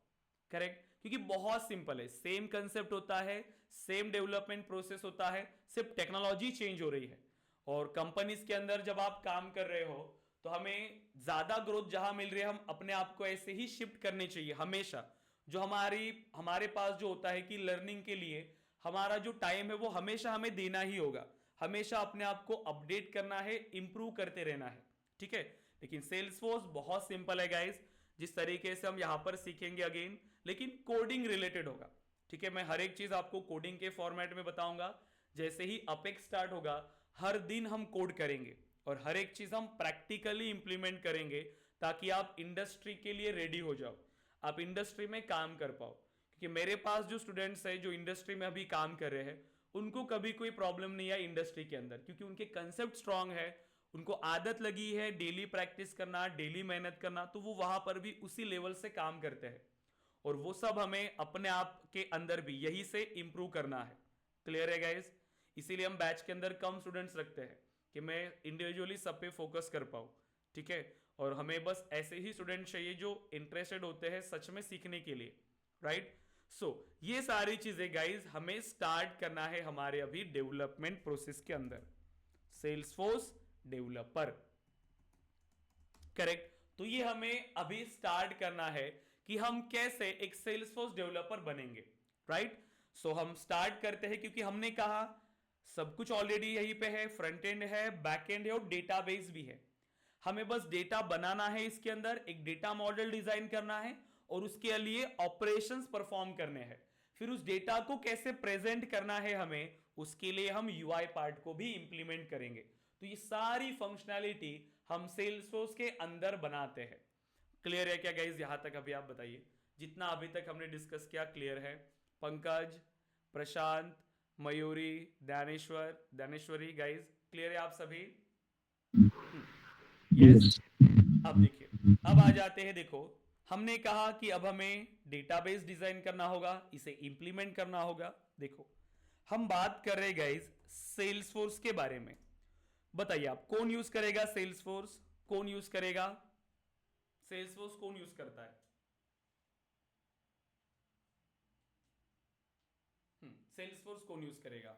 करेक्ट, क्योंकि बहुत सिंपल है, सेम कंसेप्ट होता है, सेम डेवलपमेंट प्रोसेस होता है, सिर्फ टेक्नोलॉजी चेंज हो रही है। और कंपनीज के अंदर जब आप काम कर रहे हो तो हमें ज्यादा ग्रोथ जहां मिल रही है, हम अपने आप को ऐसे ही शिफ्ट करने चाहिए हमेशा। जो हमारे पास जो होता है कि लर्निंग के लिए हमारा जो टाइम है वो हमेशा हमें देना ही होगा, हमेशा अपने आप को अपडेट करना है, इंप्रूव करते रहना है, ठीक है। लेकिन सेल्सफोर्स बहुत सिंपल है गाइस, जिस तरीके से हम यहां पर सीखेंगे अगेन, लेकिन कोडिंग रिलेटेड होगा, ठीक है। मैं हर एक चीज आपको कोडिंग के फॉर्मेट में बताऊंगा। जैसे ही अपेक्स स्टार्ट होगा हर दिन हम कोड करेंगे और हर एक चीज हम प्रैक्टिकली इंप्लीमेंट करेंगे, ताकि आप इंडस्ट्री के लिए रेडी हो जाओ, आप इंडस्ट्री में काम कर पाओ। क्योंकि मेरे पास जो स्टूडेंट्स हैं जो इंडस्ट्री में अभी काम कर रहे हैं, उनको कभी कोई प्रॉब्लम नहीं है इंडस्ट्री के अंदर, क्योंकि उनके कंसेप्ट स्ट्रांग है, उनको आदत लगी है डेली प्रैक्टिस करना, डेली मेहनत करना, तो वो वहां पर भी उसी लेवल से काम करते हैं। और वो सब हमें अपने आप के अंदर भी यही से इंप्रूव करना है, क्लियर है गाइस? इसीलिए हम बैच के अंदर कम स्टूडेंट्स रखते हैं कि मैं इंडिविजुअली सब पे फोकस कर पाऊँ, ठीक है? और हमें बस ऐसे ही स्टूडेंट चाहिए जो इंटरेस्टेड होते हैं सच में सीखने के लिए, राइट? सो ये सारी चीजें गाइस हमें स्टार्ट करना है हमारे अभी डेवलपमेंट प्रोसेस के अंदर, सेल्सफोर्स डेवलपर, करेक्ट? तो ये हमें अभी स्टार्ट करना है कि हम कैसे एक सेल्सफोर्स डेवलपर बनेंगे, राइट? सो हम स्टार्ट करते हैं क्योंकि हमने कहा सब कुछ ऑलरेडी यहीं पे है, फ्रंट एंड है, बैक एंड है और डेटाबेस भी है। हमें बस डेटा बनाना है, इसके अंदर एक डेटा मॉडल डिजाइन करना है और उसके लिए ऑपरेशंस परफॉर्म करने हैं। फिर उस डेटा को कैसे प्रेजेंट करना है हमें, उसके लिए हम यूआई पार्ट को भी इंप्लीमेंट करेंगे। तो ये सारी फंक्शनैलिटी हम सेल्सफोर्स के अंदर बनाते हैं। क्लियर है क्या गाइज? यहां तक अभी आप बताइए, जितना अभी तक हमने डिस्कस किया क्लियर है? पंकज, प्रशांत, मयूरी, दानेश्वरी गाइज क्लियर है आप सभी? यस। अब देखिए, अब आ जाते हैं, देखो हमने कहा कि अब हमें डेटाबेस डिजाइन करना होगा, इसे इंप्लीमेंट करना होगा। देखो हम बात कर रहे गाइज सेल्सफोर्स के बारे में। बताइए आप कौन यूज करेगा सेल्सफोर्स? कौन यूज करेगा सेल्सफोर्स? कौन यूज करता है? सेल्सफोर्स कौन यूज करेगा?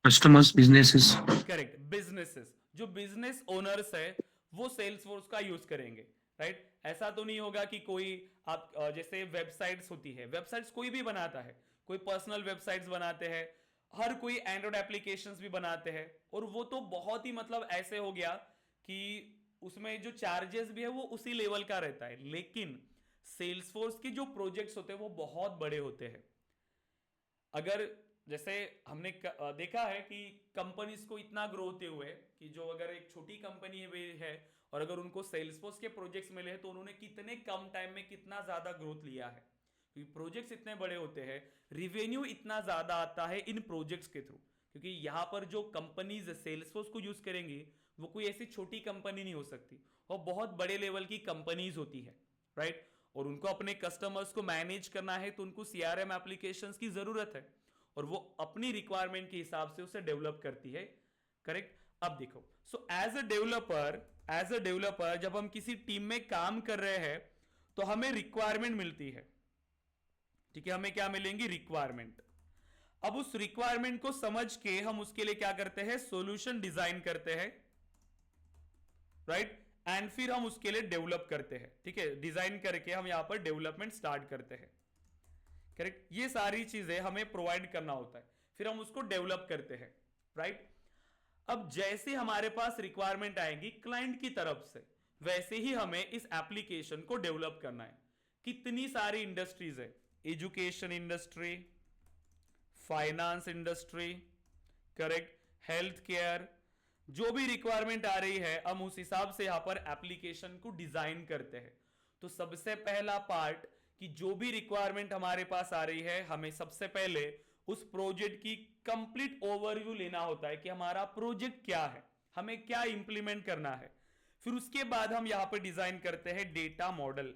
Customers, businesses. करेक्ट, बिजनेसेस, जो बिजनेस ओनर्स है वो सेल्सफोर्स का यूज करेंगे, राइट? ऐसा तो नहीं होगा कि कोई आप जैसे वेबसाइट्स होती है, वेबसाइट्स कोई भी बनाता है, कोई पर्सनल वेबसाइट्स बनाते हैं, हर कोई एंड्रॉइड एप्लीकेशंस भी बनाते हैं, और वो तो बहुत ही मतलब ऐसे हो गया कि उसमें जो चार्जेस भी है वो उसी लेवल का रहता है। लेकिन सेल्सफोर्स के जो प्रोजेक्ट्स होते हैं वो बहुत बड़े होते हैं। अगर जैसे हमने देखा है कि कंपनीज को इतना ग्रो होते हुए कि जो अगर एक छोटी कंपनी है और अगर उनको सेल्सफोर्स के प्रोजेक्ट्स मिले हैं तो उन्होंने कितने कम टाइम में कितना ज्यादा ग्रोथ लिया है, क्योंकि प्रोजेक्ट्स इतने बड़े होते हैं, रिवेन्यू इतना ज्यादा आता है इन प्रोजेक्ट्स के थ्रू। क्योंकि यहां पर जो कंपनीज सेल्सफोर्स को यूज करेंगी वो कोई ऐसी छोटी कंपनी नहीं हो सकती, और बहुत बड़े लेवल की कंपनीज होती है, राइट? और उनको अपने कस्टमर्स को मैनेज करना है तो उनको सीआरएम एप्लीकेशंस की जरूरत है, और वो अपनी रिक्वायरमेंट के हिसाब से उसे डेवलप करती है, करेक्ट? अब देखो, सो एज अ डेवलपर जब हम किसी टीम में काम कर रहे हैं तो हमें रिक्वायरमेंट मिलती है, ठीक है? हमें क्या मिलेंगी? रिक्वायरमेंट। अब उस रिक्वायरमेंट को समझ के हम उसके लिए क्या करते हैं? सॉल्यूशन डिजाइन करते हैं, राइट? एंड फिर हम उसके लिए डेवलप करते हैं, ठीक है? डिजाइन करके हम यहां पर डेवलपमेंट स्टार्ट करते हैं, करेक्ट? ये सारी चीजें हमें प्रोवाइड करना होता है, फिर हम उसको डेवलप करते हैं, राइट? अब जैसे हमारे पास रिक्वायरमेंट आएगी क्लाइंट की तरफ से, वैसे ही हमें इस एप्लीकेशन को डेवलप करना है। कितनी सारी इंडस्ट्रीज है, education industry, finance industry, correct, health care, जो भी रिक्वायरमेंट आ रही है हम उस हिसाब से यहां पर एप्लीकेशन को डिजाइन करते हैं। तो सबसे पहला पार्ट कि जो भी रिक्वायरमेंट हमारे पास आ रही है हमें सबसे पहले उस प्रोजेक्ट की कंप्लीट ओवरव्यू लेना होता है कि हमारा प्रोजेक्ट क्या है, हमें क्या इंप्लीमेंट करना है। फिर उसके बाद हम यहां पर डिजाइन करते हैं डेटा मॉडल।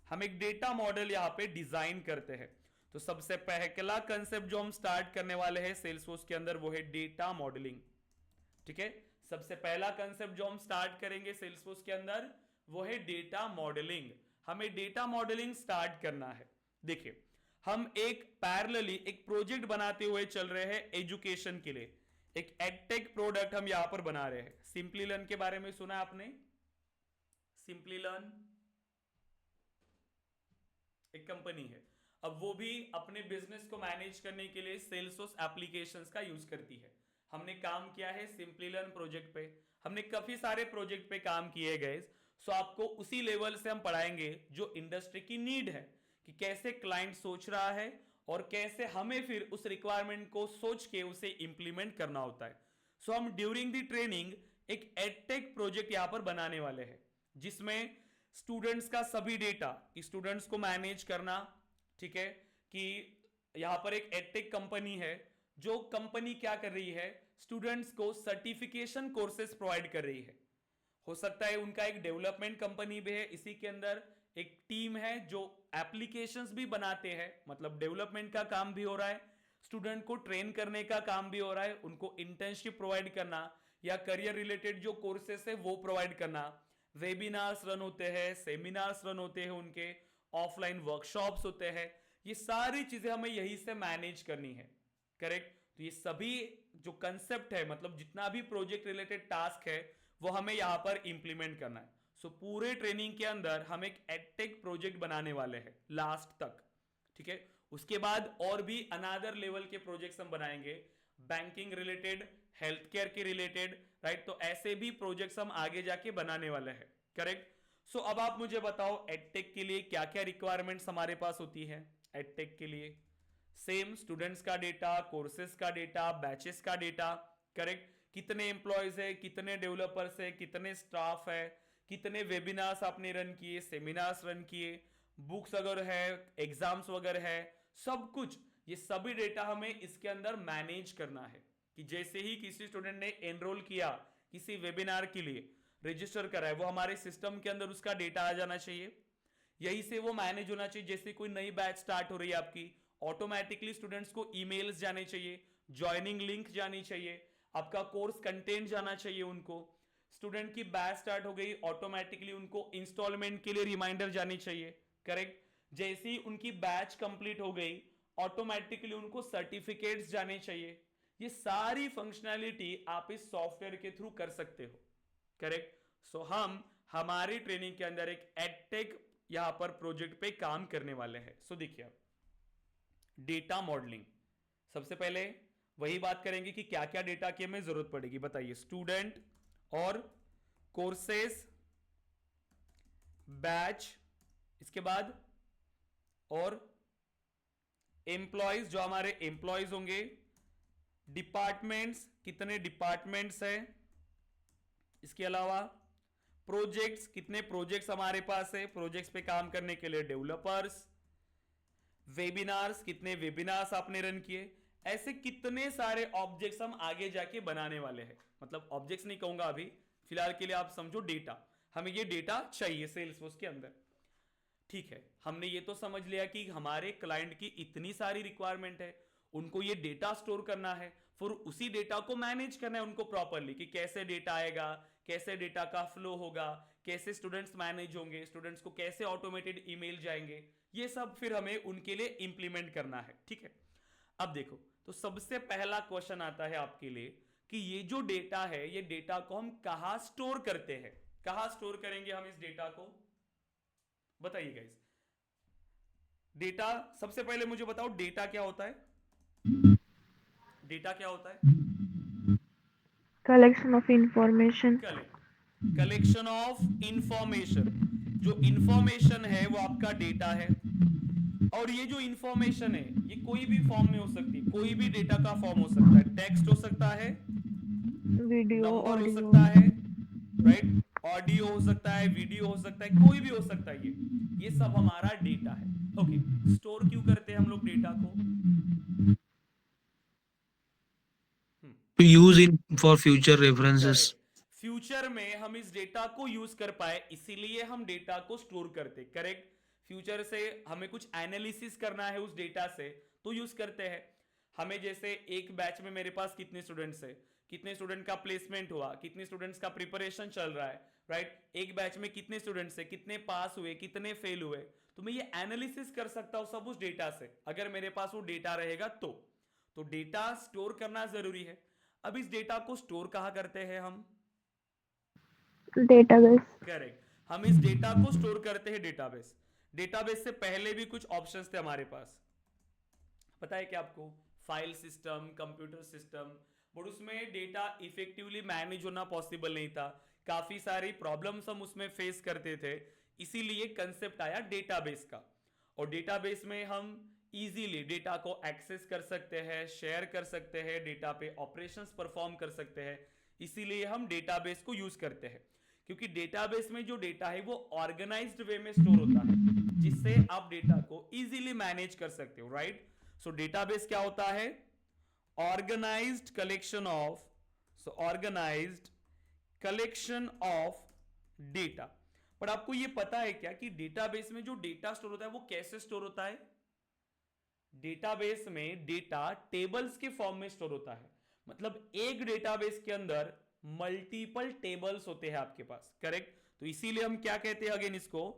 हम एक डेटा मॉडल यहां पे डिजाइन करते हैं। तो सबसे पहला कंसेप्ट जो हम स्टार्ट करने वाले हैं सेल्सफोर्स के अंदर वो है डेटा मॉडलिंग, ठीक है? सबसे पहला कंसेप्ट जो हम स्टार्ट करेंगे सेल्सफोर्स के अंदर वो है डेटा मॉडलिंग। हमें डेटा मॉडलिंग स्टार्ट करना है। देखिए हम एक पैरेलली एक प्रोजेक्ट बनाते हुए चल रहे हैं एजुकेशन के लिए, एक एडटेक प्रोडक्ट हम यहां पर बना रहे हैं। सिंपली लर्न के बारे में सुना आपने? सिंपली लर्न एक कंपनी है, अब वो भी अपने बिजनेस को मैनेज करने के लिए सेल्सफोर्स एप्लीकेशंस का यूज करती है। हमने काम किया है सिंपली लर्न प्रोजेक्ट पे, हमने काफी सारे प्रोजेक्ट पे काम किए गए। सो आपको उसी लेवल से हम पढ़ाएंगे जो इंडस्ट्री की नीड है, कि कैसे क्लाइंट सोच रहा है और कैसे हमें फिर उस रिक्वायरमेंट को सोच के उसे इंप्लीमेंट करना होता है। सो हम ड्यूरिंग द ट्रेनिंग एक एडटेक प्रोजेक्ट यहां पर बनाने वाले हैं, जिसमें स्टूडेंट्स का सभी डेटा, स्टूडेंट्स को मैनेज करना, ठीक है? कि यहां पर एक एडटेक कंपनी है, जो कंपनी क्या कर रही है, स्टूडेंट्स को सर्टिफिकेशन कोर्सेज प्रोवाइड कर रही है। हो सकता है उनका एक डेवलपमेंट कंपनी भी है, इसी के अंदर एक टीम है जो एप्लीकेशंस भी बनाते हैं, मतलब डेवलपमेंट का काम भी हो रहा है, स्टूडेंट को ट्रेन करने का काम भी हो रहा है, उनको इंटर्नशिप प्रोवाइड करना या करियर रिलेटेड जो कोर्सेस है वो प्रोवाइड करना, वेबिनार्स रन होते हैं, सेमिनार्स रन होते हैं, उनके ऑफलाइन वर्कशॉप्स होते हैं, ये सारी चीजें हमें यहीं से मैनेज करनी है। करेक्ट? तो ये सभी जो कंसेप्ट है, मतलब जितना भी प्रोजेक्ट रिलेटेड टास्क है वो हमें यहां पर इंप्लीमेंट करना है। सो पूरे ट्रेनिंग के अंदर हम एक एडटेक प्रोजेक्ट बनाने वाले हैं लास्ट तक। ठीक है? उसके बाद और भी अनादर लेवल के प्रोजेक्ट्स हम बनाएंगे, बैंकिंग रिलेटेड, हेल्थ केयर के रिलेटेड, राइट? तो ऐसे भी प्रोजेक्ट्स हम आगे जाके बनाने वाले हैं। करेक्ट? सो अब आप मुझे बताओ एडटेक के लिए क्या क्या रिक्वायरमेंट्स हमारे पास होती है। एडटेक के लिए सेम स्टूडेंट्स का डेटा, कोर्सेज का डेटा, बैचेस का डेटा। करेक्ट? कितने एम्प्लॉयज है, कितने डेवलपर्स है, कितने स्टाफ है, कितने वेबिनार्स आपने रन किए, सेमिनार्स रन किए, बुक्स अगर है, एग्जाम्स वगैरह है, सब कुछ, ये सभी डेटा हमें इसके अंदर मैनेज करना है। कि जैसे ही किसी स्टूडेंट ने एनरोल किया किसी वेबिनार के लिए, रजिस्टर करा है, वो हमारे सिस्टम के अंदर उसका डेटा आ जाना चाहिए, यही से वो मैनेज होना चाहिए। जैसे कोई नई बैच स्टार्ट हो रही है आपकी, ऑटोमेटिकली स्टूडेंट्स को ईमेल्स जाने चाहिए, ज्वाइनिंग लिंक जानी चाहिए, आपका कोर्स कंटेंट जाना चाहिए उनको। स्टूडेंट की बैच स्टार्ट हो गई, ऑटोमेटिकली उनको इंस्टॉलमेंट के लिए रिमाइंडर जानी चाहिए। करेक्ट? जैसे ही उनकी बैच कंप्लीट हो गई, ऑटोमेटिकली उनको सर्टिफिकेट्स जाने चाहिए। ये सारी फंक्शनैलिटी आप इस सॉफ्टवेयर के थ्रू कर सकते हो। करेक्ट? सो हम हमारी ट्रेनिंग के अंदर एक एडटेक यहां पर प्रोजेक्ट पे काम करने वाले हैं। सो देखिए, डेटा मॉडलिंग, सबसे पहले वही बात करेंगे कि क्या क्या डेटा की हमें जरूरत पड़ेगी। बताइए, स्टूडेंट और कोर्सेस, बैच, इसके बाद और एम्प्लॉयज, जो हमारे एम्प्लॉयज होंगे, डिपार्टमेंट्स, कितने डिपार्टमेंट्स है, इसके अलावा प्रोजेक्ट्स, कितने प्रोजेक्ट्स हमारे पास है, प्रोजेक्ट्स पे काम करने के लिए डेवलपर्स, वेबिनार्स, कितने वेबिनार्स आपने रन किए, ऐसे कितने सारे ऑब्जेक्ट्स हम आगे जाके बनाने वाले हैं। मतलब ऑब्जेक्ट्स नहीं कहूंगा अभी, फिलहाल के लिए आप समझो डेटा, हमें ये डेटा चाहिए सेल्सफोर्स के अंदर। ठीक है, हमने ये तो समझ लिया कि हमारे क्लाइंट की इतनी सारी रिक्वायरमेंट है, उनको ये डेटा स्टोर करना है, फिर उसी डेटा को मैनेज करना है उनको प्रॉपरली, कि कैसे डेटा आएगा, कैसे डेटा का फ्लो होगा, कैसे स्टूडेंट्स मैनेज होंगे, स्टूडेंट्स को कैसे ऑटोमेटेड ईमेल जाएंगे, ये सब फिर हमें उनके लिए इंप्लीमेंट करना है। ठीक है? अब देखो, तो सबसे पहला क्वेश्चन आता है आपके लिए कि ये जो डेटा है, ये डेटा को हम कहां स्टोर करते हैं, कहां स्टोर करेंगे हम इस डेटा को, बताइए गाइस। डेटा, सबसे पहले मुझे बताओ डेटा क्या होता है, डेटा क्या होता है? Collection of information. Collection of information. जो इंफॉर्मेशन है वो आपका डेटा है, और ये जो इंफॉर्मेशन है ये कोई भी फॉर्म में हो सकती है, कोई भी डेटा का फॉर्म हो सकता है, टेक्स्ट हो सकता है, Video, नंबर हो audio. सकता है, राइट, ऑडियो हो सकता है, वीडियो हो सकता है, कोई भी हो सकता है, ये सब हमारा डेटा है। ओके, स्टोर क्यों करते हैं हम लोग डेटा को? To use it for future references. Future में हम इस डेटा को यूज कर पाए, इसीलिए हम डेटा को स्टोर करते। करेक्ट? फ्यूचर से हमें कुछ एनालिसिस करना है उस डेटा से, तो यूज करते हैं। हमें जैसे एक बैच में मेरे पास कितने स्टूडेंट्स है, कितने स्टूडेंट का प्लेसमेंट हुआ, कितने स्टूडेंट्स का प्रिपरेशन चल रहा है, राइट, एक बैच में कितने स्टूडेंट्स है, कितने पास हुए, कितने फेल हुए, तो मैं ये एनालिसिस कर सकता हूं सब उस डेटा से, अगर मेरे पास वो डेटा रहेगा तो डेटा स्टोर करना जरूरी है। अब इस डेटा को स्टोर कहां करते हैं हम? Database. करेक्ट, हम इस डेटा को स्टोर करते हैं डेटाबेस। डेटाबेस से पहले भी कुछ ऑप्शंस थे हमारे पास, पता है क्या आपको? File system, computer system, but उसमें डेटा इफेक्टिवली मैनेज होना पॉसिबल नहीं था, काफी सारी प्रॉब्लम्स हम उसमें फेस करते थे, इसीलिए कंसेप्ट आया डेटाबेस का। और डेटाबेस में हम इजीली डेटा को एक्सेस कर सकते हैं, शेयर कर सकते हैं, डेटा पे ऑपरेशंस परफॉर्म कर सकते हैं, इसीलिए हम डेटाबेस को यूज करते हैं। क्योंकि डेटाबेस में जो डेटा है वो ऑर्गेनाइज्ड वे में स्टोर होता है, जिससे आप डेटा को इजीली मैनेज कर सकते हो, राइट? सो डेटाबेस क्या होता है? Organised collection of, so organised collection of data. पर आपको ये पता है क्या कि डेटाबेस में जो डेटा स्टोर होता है वो कैसे स्टोर होता है? डेटाबेस में डेटा टेबल्स के फॉर्म में स्टोर होता है, मतलब एक डेटाबेस के अंदर मल्टीपल टेबल्स होते हैं आपके पास, करेक्ट। तो इसीलिए हम क्या कहते हैं अगेन इसको,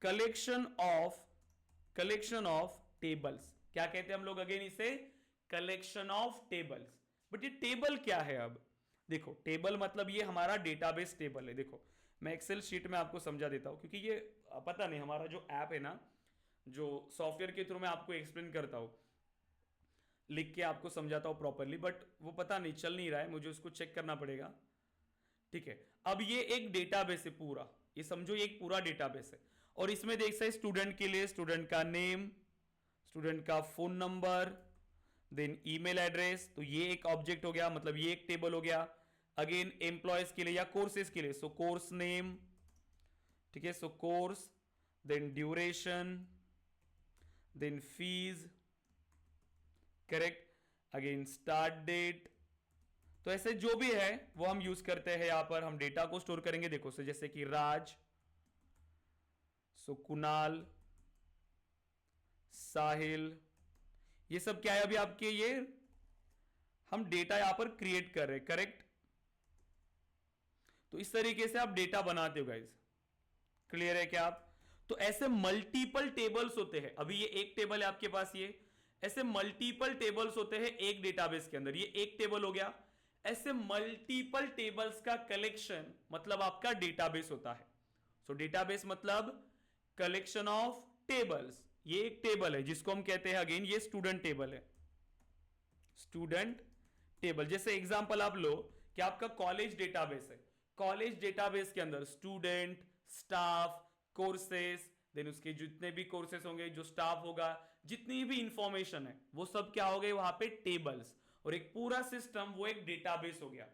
कलेक्शन ऑफ टेबल्स। क्या कहते हैं हम लोग अगेन इसे, कलेक्शन ऑफ टेबल्स। बट ये टेबल क्या है, अब देखो टेबल मतलब ये हमारा डेटाबेस टेबल है। देखो मैं एक्सेल शीट में आपको समझा देता हूं, क्योंकि ये पता नहीं हमारा जो ऐप है ना, जो सॉफ्टवेयर के थ्रू मैं आपको एक्सप्लेन करता हूं, लिख के आपको समझाता हूं प्रॉपरली, बट वो पता नहीं चल नहीं रहा है, मुझे उसको चेक करना पड़ेगा। ठीक है, अब ये एक डेटाबेस है पूरा, ये समझो ये एक पूरा डेटाबेस है, और इसमें देख सकते स्टूडेंट के लिए स्टूडेंट का नेम, स्टूडेंट का phone number, then email address, तो ये एक ऑब्जेक्ट हो गया, मतलब ये एक टेबल हो गया। अगेन एम्प्लॉयज के लिए या कोर्सेज के लिए, सो कोर्स नेम, ठीक है, so course, then duration, then fees, correct, again start date. तो ऐसे जो भी है वो हम यूज करते हैं, यहां पर हम डेटा को स्टोर करेंगे। देखो सो जैसे कि राज, सो कुणाल, साहिल, ये सब क्या है अभी आपके, ये हम डेटा यहां पर क्रिएट कर रहे हैं, करेक्ट। तो इस तरीके से आप डेटा बनाते हो गाइज, क्लियर है क्या आप। तो ऐसे मल्टीपल टेबल्स होते हैं, अभी ये एक टेबल है आपके पास, ये ऐसे मल्टीपल टेबल्स होते हैं एक डेटाबेस के अंदर, ये एक टेबल हो गया। ऐसे मल्टीपल टेबल्स का कलेक्शन मतलब आपका डेटाबेस होता है। सो डेटाबेस मतलब कलेक्शन ऑफ टेबल्स। ये एक टेबल है जिसको हम कहते हैं अगेन, ये स्टूडेंट टेबल है, स्टूडेंट टेबल। जैसे एग्जांपल आप लो कि आपका कॉलेज डेटाबेस है, कॉलेज डेटाबेस के अंदर स्टूडेंट, स्टाफ, कोर्सेस, देन उसके जितने भी कोर्सेस होंगे, जो स्टाफ होगा, जितनी भी इंफॉर्मेशन है वो सब क्या हो गए वहां पे टेबल्स, और एक पूरा सिस्टम वो एक डेटाबेस हो गया,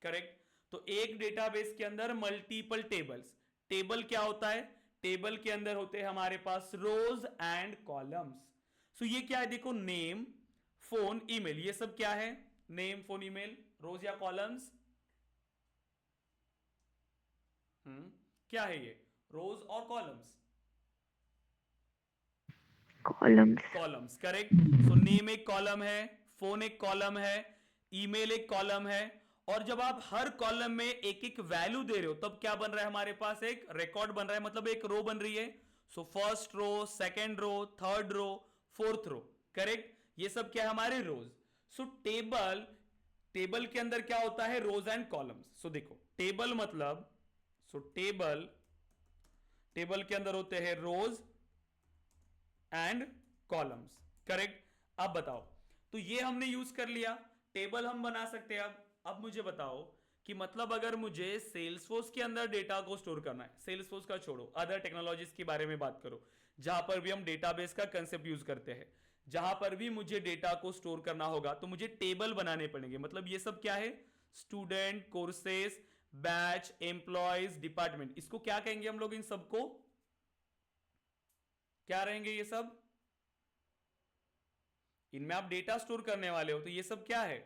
करेक्ट। तो एक डेटाबेस के अंदर मल्टीपल टेबल्स। टेबल क्या होता है, टेबल के अंदर होते हैं हमारे पास रोज एंड कॉलम्स। सो ये क्या है, देखो नेम, फोन, ईमेल, ये सब क्या है, नेम, फोन, ईमेल, रोज या कॉलम्स, क्या है ये, रोज और columns, columns, columns, correct. So name एक कॉलम है, फोन एक कॉलम है, ईमेल एक कॉलम है, और जब आप हर कॉलम में एक एक वैल्यू दे रहे हो तब क्या बन रहा है हमारे पास, एक रिकॉर्ड बन रहा है, मतलब एक रो बन रही है। So first row, second row, third row, fourth row, correct, ये सब क्या है हमारे रोज। सो टेबल, टेबल के अंदर क्या होता है, रोज एंड कॉलम्स। सो देखो टेबल मतलब, सो टेबल, टेबल के अंदर होते हैं रोज एंड कॉलम्स, करेक्ट। अब बताओ, तो ये हमने यूज कर लिया, टेबल हम बना सकते हैं। अब मुझे बताओ कि मतलब अगर मुझे सेल्सफोर्स के अंदर डेटा को स्टोर करना है, सेल्सफोर्स का छोड़ो, अदर टेक्नोलॉजीज के बारे में बात करो, जहां पर भी हम डेटाबेस का कंसेप्ट यूज करते हैं, जहां पर भी मुझे डेटा को स्टोर करना होगा तो मुझे टेबल बनाने पड़ेंगे। मतलब ये सब क्या है, student, courses, batch, employees, department, इसको क्या कहेंगे हम लोग, इन सबको क्या रहेंगे ये सब, इनमें आप डेटा स्टोर करने वाले हो, तो ये सब क्या है,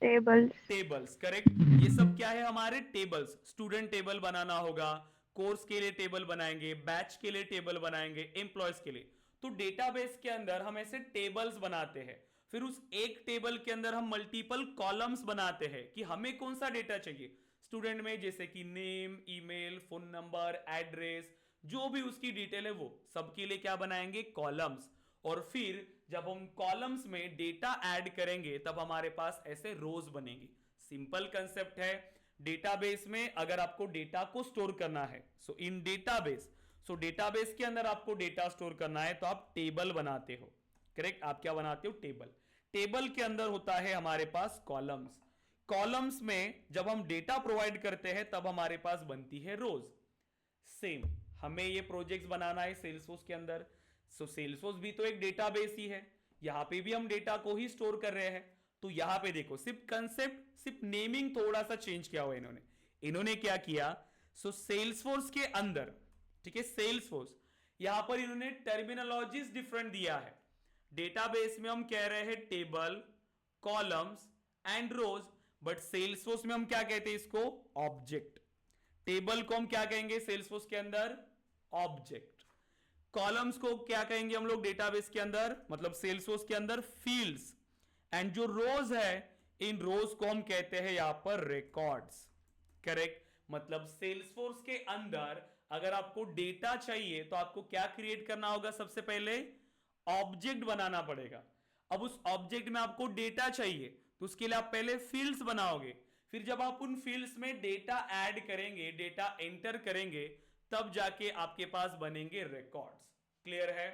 tables, टेबल्स, करेक्ट। ये सब क्या है हमारे टेबल्स। स्टूडेंट टेबल बनाना होगा, कोर्स के लिए टेबल बनाएंगे, बैच के लिए टेबल बनाएंगे, एम्प्लॉयज के लिए। तो डेटाबेस के अंदर हम ऐसे टेबल्स बनाते हैं, फिर उस एक टेबल के अंदर हम मल्टीपल कॉलम्स बनाते हैं कि हमें कौन सा डेटा चाहिए। स्टूडेंट में जैसे कि name, email, phone number, address, जो भी उसकी डिटेल है वो सबके लिए क्या बनाएंगे, कॉलम्स। और फिर जब हम कॉलम्स में डेटा ऐड करेंगे तब हमारे पास ऐसे रोज बनेंगी। सिंपल कंसेप्ट है। डेटाबेस में अगर आपको डेटा को स्टोर करना है, सो इन डेटाबेस, सो डेटाबेस के अंदर आपको डेटा स्टोर करना है तो आप टेबल बनाते हो, करेक्ट। आप क्या बनाते हो, टेबल। टेबल के अंदर होता है हमारे पास कॉलम्स। कॉलम्स में जब हम डेटा प्रोवाइड करते हैं तब हमारे पास बनती है रोज। सेम हमें ये प्रोजेक्ट्स बनाना है सेल्सफोर्स के अंदर, सो सेल्सफोर्स भी तो एक डेटाबेस ही है, यहां पे भी हम डेटा को ही स्टोर कर रहे हैं। तो यहां पे देखो सिर्फ कंसेप्ट, सिर्फ नेमिंग थोड़ा सा चेंज किया हुआ इन्होंने। इन्होंने क्या किया, सो सेल्सफोर्स के अंदर, ठीक है, सेल्सफोर्स, यहां पर इन्होंने टर्मिनोलॉजीज डिफरेंट दिया है। डेटाबेस में हम कह रहे हैं table, columns and rows, but Salesforce में हम क्या कहते हैं इसको, ऑब्जेक्ट। टेबल को हम क्या कहेंगे सेल्सफोर्स के अंदर, ऑब्जेक्ट। कॉलम्स को क्या कहेंगे हम लोग डेटाबेस के अंदर, मतलब सेल्सफोर्स के अंदर, फील्ड्स। एंड जो रोज है, इन रोज को हम कहते हैं यहां पर रिकॉर्ड्स। करेक्ट। मतलब सेल्सफोर्स के अंदर अगर आपको डेटा चाहिए तो आपको क्या क्रिएट करना होगा, सबसे पहले ऑब्जेक्ट बनाना पड़ेगा। अब उस ऑब्जेक्ट में आपको डेटा चाहिए तो उसके लिए आप पहले फील्ड्स बनाओगे, फिर जब आप उन फील्ड्स में डेटा ऐड करेंगे, डेटा एंटर करेंगे, तब जाके आपके पास बनेंगे रिकॉर्ड्स। क्लियर है?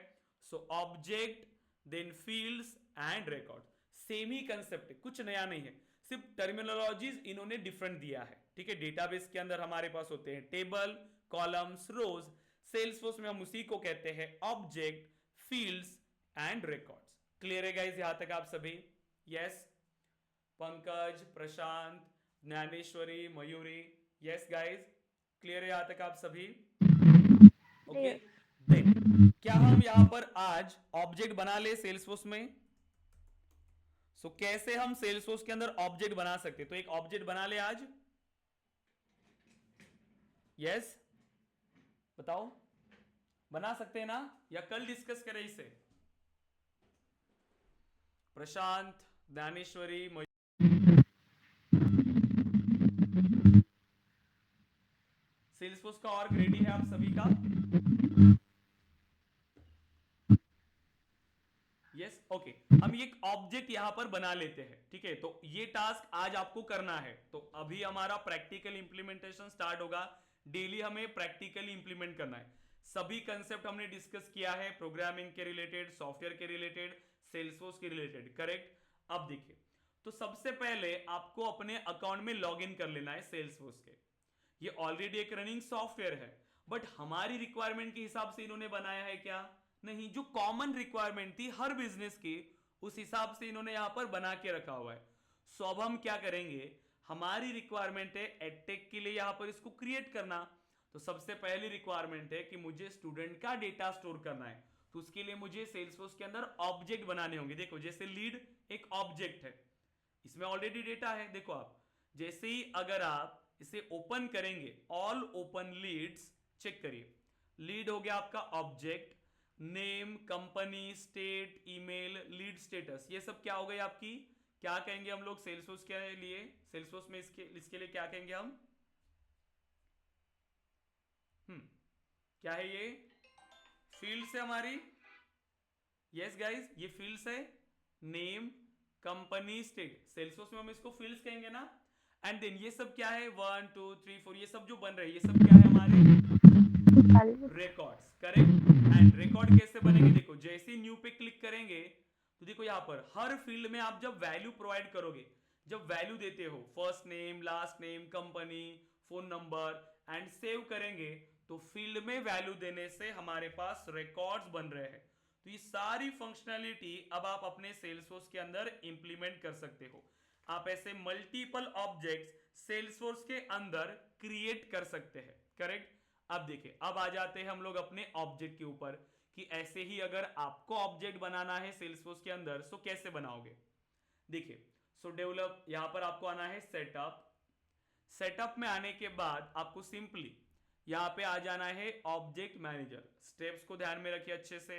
So object, then fields and record, same ही कंसेप्ट है, कुछ नया नहीं है, सिर्फ टर्मिनोलॉजीज इन्होंने डिफरेंट दिया है। ठीक है, डेटाबेस के अंदर हमारे पास होते हैं टेबल, कॉलम्स, रोज। सेल्सफोर्स में हम उसी को कहते हैं object, fields and records. Clear है गाइस यहां तक आप सभी? Yes. Pankaj, Prashant, Dnyaneshwari, Mayuri, yes guys, clear है यहां तक आप सभी? ओके। देन क्या हम यहां पर आज ऑब्जेक्ट बना ले सेल्सफोर्स में? सो कैसे हम सेल्सफोर्स के अंदर ऑब्जेक्ट बना सकते? तो एक ऑब्जेक्ट बना ले आज। यस, बताओ, बना सकते हैं ना, या कल डिस्कस करें इसे? प्रशांत, ज्ञानेश्वरी, सेल्सफोर्स का ऑर्ग रेडी है आप सभी का? Yes, okay. हम एक ऑब्जेक्ट यहां पर बना लेते हैं। ठीक है, तो ये टास्क आज आपको करना है। तो अभी हमारा प्रैक्टिकल इंप्लीमेंटेशन स्टार्ट होगा। डेली हमें प्रैक्टिकली इंप्लीमेंट करना है। सभी कंसेप्ट हमने डिस्कस किया है, प्रोग्रामिंग के रिलेटेड, सॉफ्टवेयर के रिलेटेड, सेल्सफोर्स के रिलेटेड। करेक्ट। अब देखिए, तो सबसे पहले आपको अपने अकाउंट में लॉग इन कर लेना है सेल्सफोर्स के। ये ऑलरेडी एक रनिंग सॉफ्टवेयर है, बट हमारी रिक्वायरमेंट के हिसाब से इन्होंने बनाया है क्या? नहीं, जो कॉमन रिक्वायरमेंट थी हर बिजनेस की, उस हिसाब से इन्होंने यहां पर बना के रखा हुआ है। सो अब हम क्या करेंगे, हमारी रिक्वायरमेंट है एडटेक के लिए यहां पर इसको क्रिएट करना। तो सबसे पहली रिक्वायरमेंट है कि मुझे स्टूडेंट का डेटा स्टोर करना है, तो उसके लिए मुझे सेल्सफोर्स के अंदर ऑब्जेक्ट बनाने होंगे। देखो, जैसे लीड एक ऑब्जेक्ट है, इसमें ऑलरेडी डेटा है। देखो आप, जैसे ही अगर आप इसे ओपन करेंगे, ऑल ओपन लीड्स, चेक करिए, लीड हो गया आपका object, name, company, state, email, lead status, ये सब क्या हो गई आपकी, क्या कहेंगे हम लोग सेल्सफोर्स के लिए? सेल्सफोर्स में इसके लिए क्या कहेंगे हम? क्या है ये? फील्ड्स है हमारी। यस गाइस, ये फील्ड्स है, नेम, कंपनी, स्टेट। सेल्सफोर्स में हम इसको फील्ड्स कहेंगे ना। एंड देन ये सब क्या है, 1 2 3 4, ये सब जो बन रहे हैं, ये सब क्या है हमारे? रिकॉर्ड्स। करेक्ट। एंड रिकॉर्ड कैसे बनेंगे? देखो, जैसे ही न्यू पे क्लिक करेंगे तो देखो यहां पर हर फील्ड में आप जब वैल्यू प्रोवाइड करोगे, जब वैल्यू देते हो, first name, last name, company, phone number, and save करेंगे, तो फील्ड में वैल्यू देने से हमारे पास रिकॉर्ड्स बन रहे हैं। तो ये सारी फंक्शनैलिटी अब आप अपने सेल्सफोर्स के अंदर इंप्लीमेंट कर सकते हो। आप ऐसे मल्टीपल ऑब्जेक्ट्स सेल्सफोर्स के अंदर क्रिएट कर सकते हैं। करेक्ट। अब देखिए, अब आ जाते हैं हम लोग अपने ऑब्जेक्ट के ऊपर, कि ऐसे ही अगर आपको ऑब्जेक्ट बनाना है सेल्सफोर्स के अंदर, सो कैसे बनाओगे? देखिए, सो डेवलप, यहां पर आपको आना है सेटअप। सेटअप में आने के बाद आपको सिंपली यहां पे आ जाना है ऑब्जेक्ट मैनेजर। स्टेप्स को ध्यान में रखिए अच्छे से,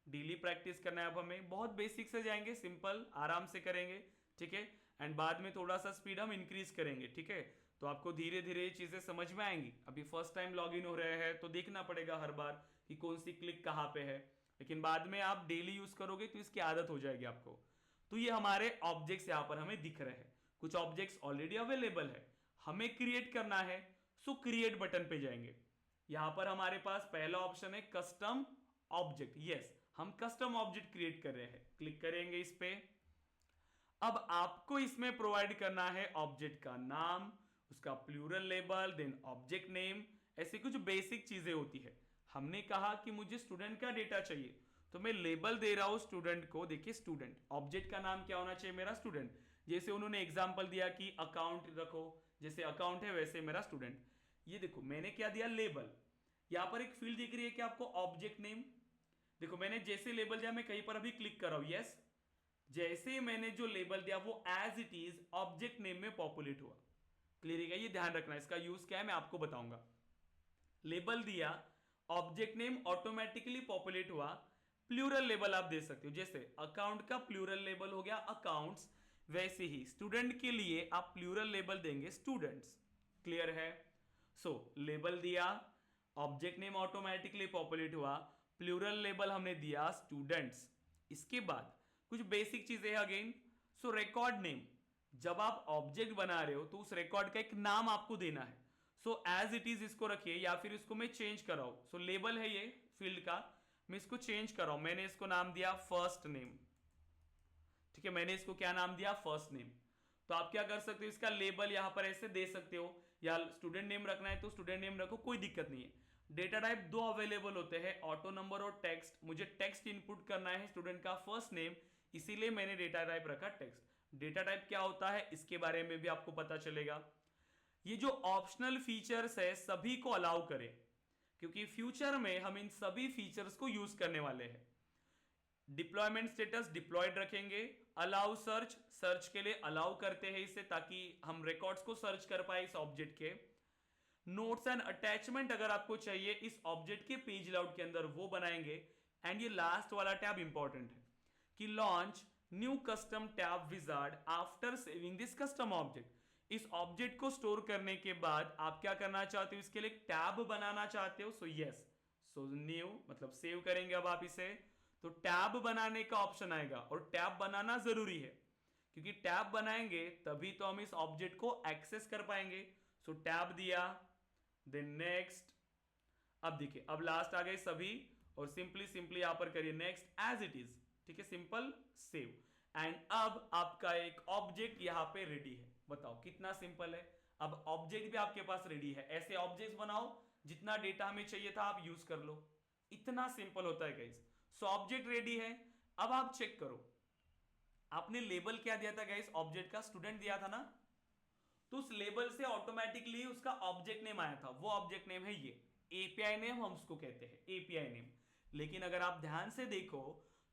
डेली प्रैक्टिस करना है। अब हमें बहुत बेसिक से जाएंगे, सिंपल आराम से करेंगे। ठीक है, एंड बाद में थोड़ा सा स्पीड हम इंक्रीज करेंगे। ठीक है, तो आपको धीरे धीरे चीजें समझ में आएंगी। अभी फर्स्ट टाइम लॉग इन हो रहे हैं तो देखना पड़ेगा हर बार कि कौन सी क्लिक कहां पे है, लेकिन बाद में आप डेली यूज करोगे तो इसकी आदत हो जाएगी आपको। तो ये हमारे ऑब्जेक्ट्स यहां पर हमें दिख रहे हैं। कुछ ऑब्जेक्ट्स ऑलरेडी अवेलेबल है, हमें क्रिएट करना है। सो क्रिएट बटन पे जाएंगे। यहां पर हमारे पास पहला ऑप्शन है कस्टम ऑब्जेक्ट। यस, हम कस्टम ऑब्जेक्ट क्रिएट कर रहे हैं, क्लिक करेंगे इस पे। अब आपको इसमें प्रोवाइड करना है ऑब्जेक्ट का नाम, उसका plural label, then object name, ऐसी कुछ बेसिक चीजें होती है। हमने कहा कि मुझे स्टूडेंट का डेटा चाहिए, तो मैं लेबल दे रहा हूं स्टूडेंट को। देखिए, स्टूडेंट, ऑब्जेक्ट का नाम क्या होना चाहिए? मेरा स्टूडेंट। जैसे उन्होंने एग्जांपल दिया कि अकाउंट रखो, जैसे अकाउंट है वैसे मेरा स्टूडेंट। ये देखो, मैंने क्या दिया? लेबल। यहां पर एक फील्ड दिख रही है कि आपको ऑब्जेक्ट नेम। देखो, मैंने जैसे लेबल दिया, मैं कहीं पर अभी क्लिक कर रहा हूं, यस, जैसे ही मैंने जो लेबल दिया वो as it is object name में पॉपुलेट हुआ। क्लियर है? ये ध्यान रखना, इसका यूज क्या है मैं आपको बताऊंगा। लेबल दिया, ऑब्जेक्ट नेम ऑटोमेटिकली पॉपुलेट हुआ, प्लूरल लेबल आप दे सकते हो, जैसे अकाउंट का प्लूरल लेबल हो गया अकाउंट्स, वैसे ही स्टूडेंट के लिए आप प्लूरल लेबल देंगे स्टूडेंट्स। क्लियर है? सो लेबल दिया, ऑब्जेक्ट नेम ऑटोमेटिकली पॉपुलेट हुआ, प्लूरल लेबल हमने दिया स्टूडेंट्स। इसके बाद कुछ बेसिक चीजें हैं अगेन। सो रिकॉर्ड नेम, जब आप ऑब्जेक्ट बना रहे हो तो उस रिकॉर्ड का एक नाम आपको देना है। सो एज इट इज इसको रखिए, या फिर इसको मैं चेंज कराऊं। सो लेबल है ये फील्ड का, मैं इसको चेंज कराऊं, मैंने इसको नाम दिया फर्स्ट नेम। ठीक है, मैंने इसको क्या नाम दिया? First name. तो आप क्या कर सकते हो, इसका लेबल यहां पर ऐसे दे सकते हो, या स्टूडेंट नेम रखना है तो स्टूडेंट नेम रखो, कोई दिक्कत नहीं है। डेटा टाइप दो अवेलेबल होते हैं, ऑटो नंबर और टेक्स्ट। मुझे टेक्स्ट इनपुट करना है स्टूडेंट का फर्स्ट नेम, इसीलिए मैंने डेटा टाइप रखा टेक्स्ट। डेटा टाइप क्या होता है इसके बारे में भी आपको पता चलेगा। ये जो ऑप्शनल फीचर्स है सभी को अलाउ करें, क्योंकि फ्यूचर में हम इन सभी फीचर्स को यूज करने वाले हैं। डिप्लॉयमेंट स्टेटस डिप्लॉयड रखेंगे, अलाउ सर्च, सर्च के लिए अलाउ करते हैं इसे, ताकि हम रिकॉर्ड्स को सर्च कर पाए इस ऑब्जेक्ट के। नोट्स एंड अटैचमेंट अगर आपको चाहिए इस ऑब्जेक्ट के पेज लाउट के अंदर वो बनाएंगे। एंड ये लास्ट वाला टैब इंपॉर्टेंट है कि launch new custom tab wizard after saving this custom object. इस ऑब्जेक्ट को स्टोर करने के बाद आप क्या करना चाहते हो, इसके लिए टैब बनाना चाहते हो। सो यस, सो न्यू मतलब सेव करेंगे अब आप इसे, तो टैब बनाने का ऑप्शन आएगा, और टैब बनाना जरूरी है, क्योंकि टैब बनाएंगे तभी तो हम इस ऑब्जेक्ट को एक्सेस कर पाएंगे। सो टैब दिया, देन नेक्स्ट। अब देखिए, अब लास्ट आ गए सभी, और सिंपली सिंपली यहां पर करिए नेक्स्ट एज इट इज। ठीक है, सिंपल सेव। एंड अब आपका एक ऑब्जेक्ट यहां पे रेडी है। बताओ कितना सिंपल है। अब ऑब्जेक्ट भी आपके पास रेडी है, ऐसे ऑब्जेक्ट्स बनाओ जितना डेटा हमें चाहिए था आप यूज कर लो। इतना सिंपल होता है गाइस। सो ऑब्जेक्ट रेडी है। अब आप चेक करो, आपने लेबल क्या दिया था गाइस, ऑब्जेक्ट का स्टूडेंट दिया था ना, तो उस लेबल से ऑटोमेटिकली उसका ऑब्जेक्ट नेम आया था, वो ऑब्जेक्ट नेम है ये एपीआई नेम, हम उसको कहते हैं एपीआई नेम। लेकिन अगर आप ध्यान से देखो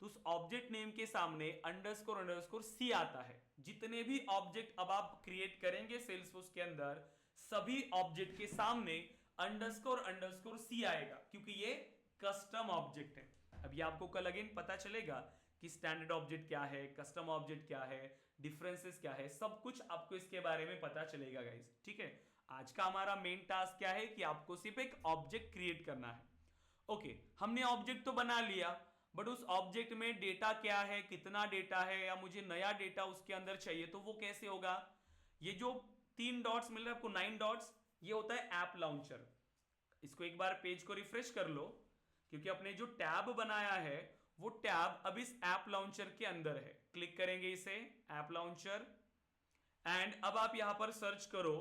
तो उस ऑब्जेक्ट नेम के सामने अंडरस्कोर अंडरस्कोर सी आता है। जितने भी ऑब्जेक्ट अब आप क्रिएट करेंगे सेल्सफोर्स के अंदर, सभी ऑब्जेक्ट के सामने अंडरस्कोर अंडरस्कोर सी आएगा, क्योंकि ये कस्टम ऑब्जेक्ट है। अब ये आपको कल अगेन पता चलेगा कि स्टैंडर्ड ऑब्जेक्ट क्या है, कस्टम ऑब्जेक्ट क्या है, डिफरेंसेस क्या है, सब कुछ आपको इसके बारे में पता चलेगा गाइस। ठीक है, आज का हमारा मेन टास्क क्या है कि आपको सिर्फ एक ऑब्जेक्ट क्रिएट करना है। ओके, हमने ऑब्जेक्ट तो बना लिया, बट उस ऑब्जेक्ट में डेटा क्या है, कितना डेटा है, या मुझे नया डेटा उसके अंदर चाहिए, तो वो कैसे होगा। ये जो 3 डॉट्स मिल रहे हैं आपको, 9 डॉट्स, ये होता है ऐप लॉन्चर। इसको एक बार पेज को रिफ्रेश कर लो, क्योंकि अपने जो टैब बनाया है वो टैब अब इस ऐप लॉन्चर के अंदर है। क्लिक करेंगे इसे, ऐप लॉन्चर, एंड अब आप यहां पर सर्च करो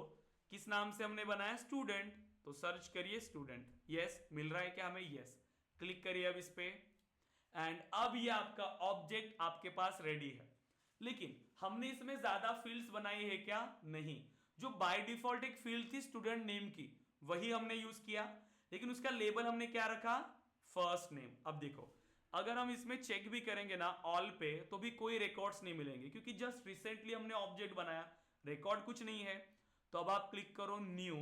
किस नाम से हमने बनाया, स्टूडेंट, तो सर्च करिए स्टूडेंट। यस, मिल रहा है क्या हमें? यस। क्लिक करिए अब इस पे, एंड अब ये आपका ऑब्जेक्ट आपके पास रेडी है। लेकिन हमने इसमें ज्यादा फील्ड्स बनाई है क्या? नहीं। जो बाय डिफॉल्ट एक फील्ड थी स्टूडेंट नेम की, वही हमने यूज किया, लेकिन उसका लेबल हमने क्या रखा? First name. अब देखो, अगर हम इसमें चेक भी करेंगे ना ऑल पे, तो भी कोई रिकॉर्ड्स नहीं मिलेंगे, क्योंकि जस्ट रिसेंटली हमने ऑब्जेक्ट बनाया, रिकॉर्ड कुछ नहीं है। तो अब आप क्लिक करो न्यू,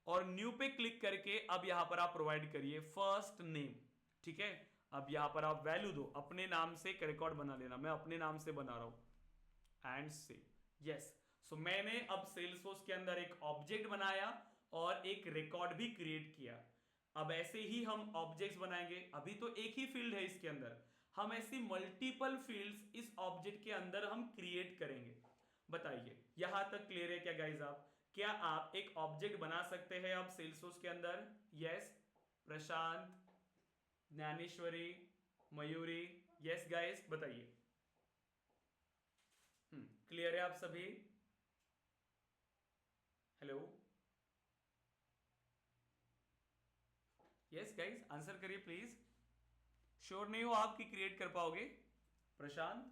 और न्यू पे क्लिक करके अब यहां पर आप प्रोवाइड करिए फर्स्ट नेम। ठीक है, अब यहां पर आप वैल्यू दो, अपने नाम से एक रिकॉर्ड बना लेना, मैं अपने नाम से बना रहा हूं, एंड से यस। सो मैंने अब सेल्सफोर्स के अंदर एक ऑब्जेक्ट बनाया और एक रिकॉर्ड भी क्रिएट किया। अब ऐसे ही हम ऑब्जेक्ट्स बनाएंगे, अभी तो एक ही फील्ड है इसके अंदर, हम ऐसी मल्टीपल फील्ड्स इस ऑब्जेक्ट के अंदर हम क्रिएट करेंगे। बताइए यहां तक क्लियर है क्या गाइस? आप क्या आप एक ऑब्जेक्ट बना सकते हैं अब सेल्सफोर्स के अंदर? Yes, Prashant, Dnyaneshwari, Mayuri, yes guys बताइए। क्लियर है आप सभी? हेलो, यस गाइस आंसर करिए प्लीज। श्योर नहीं हो आप कि क्रिएट कर पाओगे? Prashant,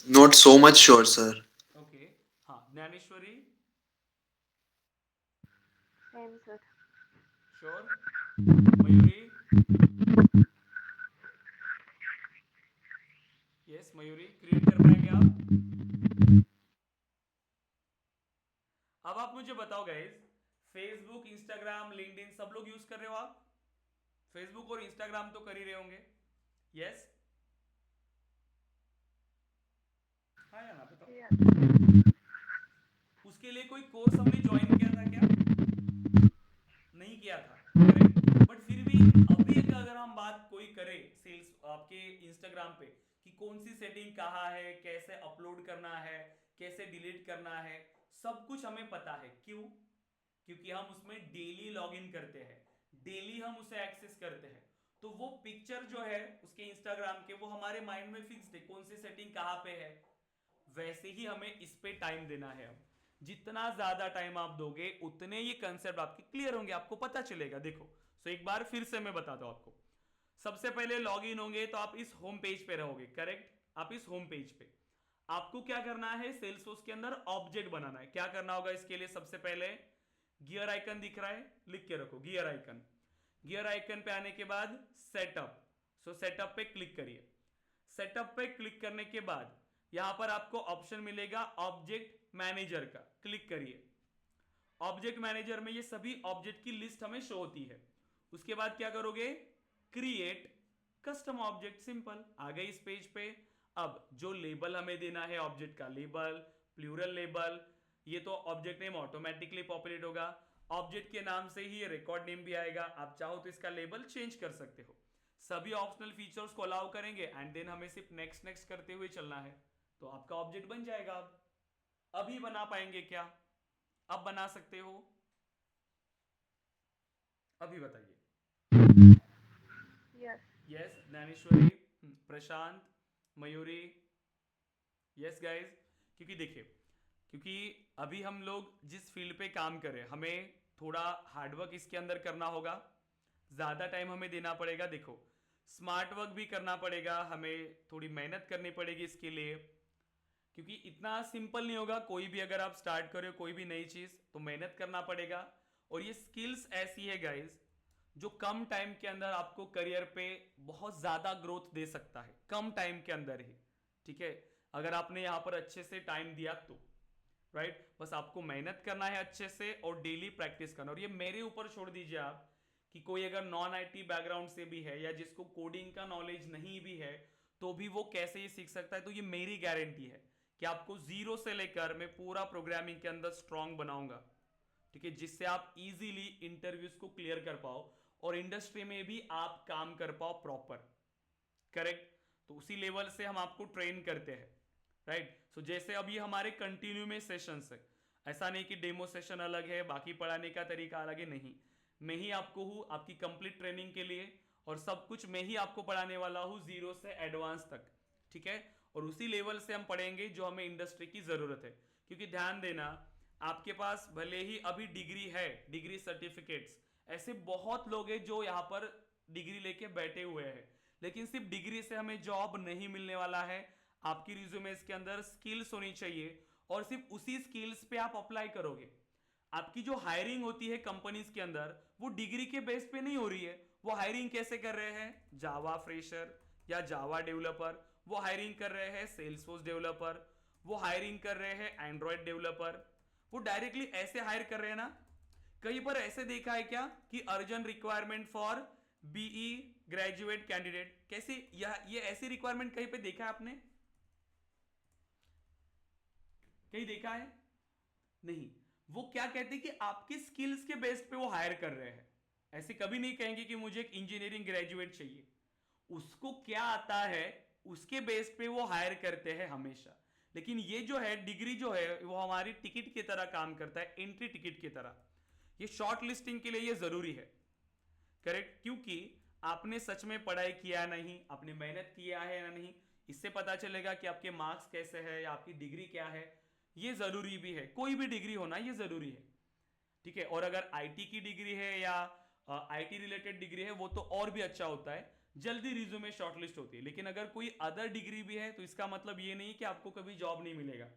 Not so much sure, sir. Okay, हाँ Dnyaneshwari, same sir. Sure, Mayuri, yes Mayuri create कर पाएंगे आप? अब आप मुझे बताओ गाइस, फेसबुक, इंस्टाग्राम, लिंक्डइन सब लोग यूज कर रहे हो आप? फेसबुक और इंस्टाग्राम तो कर ही रहे होंगे। यस, हाँ या ना बताओ। Yes. उसके लिए कोई कोर्स हमने ज्वाइन किया था क्या? नहीं किया था, करेक्ट। बट फिर भी अभी अगर हम बात कोई करे सेल्स आपके इंस्टाग्राम पे कि कौन सी सेटिंग कहाँ है, कैसे अपलोड करना है, कैसे डिलीट करना है, सब कुछ हमें पता है। क्यों? क्योंकि हम उसमें डेली लॉगिन करते हैं, डेली हम उसे एक्सेस करते हैं। तो वो पिक्चर जो है उसके इंस्टाग्राम के, वो हमारे माइंड में फिक्स्ड है कौन सी सेटिंग कहाँ पे है। वैसे ही हमें इस पे टाइम देना है। अब जितना ज्यादा टाइम आप दोगे उतने ये कंसेप्ट आपके क्लियर होंगे, आपको पता चलेगा। देखो, सो एक बार फिर से मैं बताता हूं आपको। सबसे पहले लॉग इन होंगे तो आप इस होम पेज पे रहोगे, करेक्ट। आप इस होम पेज पे आपको क्या करना है, सेल्सफोर्स के अंदर ऑब्जेक्ट बनाना है। क्या करना होगा इसके लिए? सबसे पहले गियर आइकन दिख रहा है, लिख के रखो गियर आइकन। गियर आइकन पे आने के बाद सेटअप, सो सेटअप पे क्लिक करिए। सेटअप पे क्लिक करने के बाद यहां पर आपको ऑप्शन मिलेगा ऑब्जेक्ट मैनेजर का, क्लिक करिए। ऑब्जेक्ट मैनेजर में ये सभी ऑब्जेक्ट की लिस्ट हमें शो होती है। उसके बाद क्या करोगे? Create custom object, simple. आ गए इस पेज पे। अब जो लेबल हमें देना है ऑब्जेक्ट का, लेबल, प्लूरल लेबल, ये तो ऑब्जेक्ट नेम ऑटोमेटिकली पॉपुलेट होगा। ऑब्जेक्ट के नाम से ही रिकॉर्ड नेम भी आएगा। आप चाहो तो इसका लेबल चेंज कर सकते हो। सभी ऑप्शनल फीचर्स को अलाउ करेंगे एंड देन हमें सिर्फ नेक्स्ट नेक्स्ट करते हुए चलना है, तो आपका ऑब्जेक्ट बन जाएगा। अब अभी बना पाएंगे क्या? अब बना सकते हो? अभी बताइए। Yes. यस, ज्ञानेश्वरी, प्रशांत, मयूरी, यस गाइस। क्योंकि देखिए, क्योंकि अभी हम लोग जिस फील्ड पे काम करें, हमें थोड़ा हार्डवर्क इसके अंदर करना होगा, ज़्यादा टाइम हमें देना पड़ेगा। देखो, स्मार्ट वर्क भी करना पड़ेगा, हमें थोड़ी मेहनत करनी पड़ेगी इसके लिए। क्योंकि इतना सिंपल नहीं होगा। कोई भी अगर आप स्टार्ट करो कोई भी नई चीज़, तो मेहनत करना पड़ेगा। और ये स्किल्स ऐसी है गाइस जो कम टाइम के अंदर आपको करियर पे बहुत ज़्यादा ग्रोथ दे सकता है, कम टाइम के अंदर ही। ठीक है, अगर आपने यहाँ पर अच्छे से टाइम दिया तो, राइट। बस आपको मेहनत करना है अच्छे से और डेली प्रैक्टिस करना। और ये मेरे ऊपर छोड़ दीजिए आप कि कोई अगर नॉन आईटी बैकग्राउंड से भी है या जिसको कोडिंग का नॉलेज नहीं भी है, तो भी वो कैसे ये सीख सकता है। तो ये मेरी गारंटी है कि आपको जीरो से लेकर मैं पूरा प्रोग्रामिंग के अंदर स्ट्रांग बनाऊंगा, ठीक है, जिससे आप इजीली इंटरव्यूज को क्लियर कर पाओ और इंडस्ट्री में भी आप काम कर पाओ प्रॉपर, करेक्ट। तो उसी लेवल से हम आपको ट्रेन करते हैं, राइट। सो जैसे अभी हमारे कंटिन्यू में सेशंस है, ऐसा नहीं कि डेमो सेशन अलग है बाकी पढ़ाने का तरीका अलग है, नहीं। मैं ही आपको हूँ आपकी कंप्लीट ट्रेनिंग के लिए, और सब कुछ मैं ही आपको पढ़ाने वाला हूँ जीरो से एडवांस तक, ठीक है। और उसी लेवल से हम पढ़ेंगे जो हमें इंडस्ट्री की जरूरत है। क्योंकि ध्यान देना, आपके पास भले ही अभी डिग्री है, डिग्री सर्टिफिकेट्स, ऐसे बहुत लोग हैं जो यहाँ पर डिग्री लेके बैठे हुए हैं, लेकिन सिर्फ डिग्री से हमें जॉब नहीं मिलने वाला है। आपकी रिज्यूमेस के अंदर स्किल्स होनी चाहिए, और सिर्फ उसी स्किल्स पे आप अप्लाई करोगे। आपकी जो हायरिंग होती है कंपनीज के अंदर, वो डिग्री के बेस पे नहीं हो रही है। वो हायरिंग कैसे कर रहे हैं? जावा फ्रेशर या जावा डेवलपर, वो हायरिंग कर रहे हैं सेल्सफोर्स डेवलपर, वो हायरिंग कर रहे हैं एंड्रॉयड डेवलपर, वो डायरेक्टली ऐसे हायर कर रहे हैं ना। कहीं पर ऐसे देखा है क्या कि urgent requirement for BE graduate candidate? कैसे ये ऐसी रिक्वायरमेंट कहीं पे देखा है आपने? कहीं देखा है? नहीं। वो क्या कहते हैं कि आपके स्किल्स के बेस पे वो हायर कर रहे हैं। ऐसे कभी नहीं कहेंगे कि मुझे एक इंजीनियरिंग ग्रेजुएट चाहिए। उसको क्या आता है उसके बेस पे वो हायर करते हैं हमेशा। लेकिन ये जो है डिग्री जो है वो हमारी टिकट की तरह काम करता है, एंट्री टिकट की तरह। ये शॉर्ट लिस्टिंग के लिए ये जरूरी है, करेक्ट। क्योंकि आपने सच में पढ़ाई किया नहीं, आपने मेहनत किया है या नहीं, इससे पता चलेगा कि आपके मार्क्स कैसे हैं या आपकी डिग्री क्या है। ये जरूरी भी है, कोई भी डिग्री होना ये जरूरी है, ठीक है। और अगर आईटी की डिग्री है या आईटी रिलेटेड डिग्री है वो तो और भी अच्छा होता है, जल्दी रिज्यूमे शॉर्टलिस्ट होती है। लेकिन अगर कोई अदर डिग्री भी है तो इसका मतलब ये नहीं कि आपको कभी जॉब नहीं मिलेगा,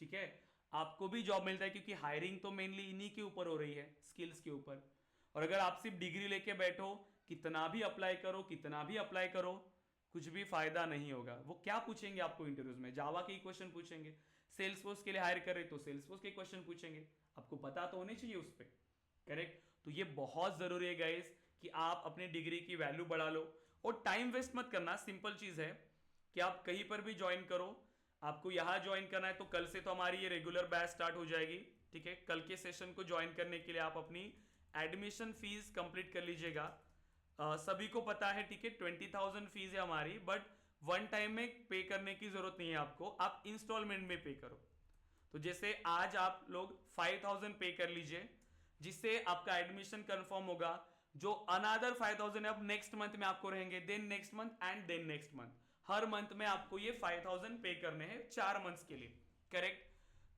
ठीक है। आपको भी जॉब मिलता है, क्योंकि हायरिंग तो मेनली इन्हीं के ऊपर हो रही है, स्किल्स के ऊपर। और अगर आप सिर्फ डिग्री लेके बैठो, कितना भी अप्लाई करो, कितना भी अप्लाई करो, कुछ भी फायदा नहीं होगा। वो क्या पूछेंगे आपको इंटरव्यूज में? जावा के ही क्वेश्चन पूछेंगे। सेल्सफोर्स के लिए हायर कर रहे तो सेल्सफोर्स के क्वेश्चन पूछेंगे, आपको पता तो होने चाहिए उस पर। करेक्ट। तो ये बहुत जरूरी है गाइस कि आप अपनी डिग्री की वैल्यू बढ़ा लो और टाइम वेस्ट मत करना। सिंपल चीज है कि आप कहीं पर भी ज्वाइन करो, आपको यहां ज्वाइन करना है तो कल से तो हमारी ये रेगुलर बैच स्टार्ट हो जाएगी, ठीक है। कल के सेशन को ज्वाइन करने के लिए आप अपनी एडमिशन फीस कंप्लीट कर लीजिएगा। सभी को पता है, ठीक है, 20,000 फीस है हमारी, बट वन टाइम में पे करने की जरूरत नहीं है आपको, आप इंस्टॉलमेंट में पे करो। तो जैसे आज आप लोग 5,000 पे कर लीजिए, जिससे आपका एडमिशन कंफर्म होगा। जो अनदर 5,000 अब नेक्स्ट मंथ में आपको रहेंगे, then next month and then next month, हर मंथ में आपको ये 5,000 पे करने हैं 4 मंथ्स के लिए, करेक्ट।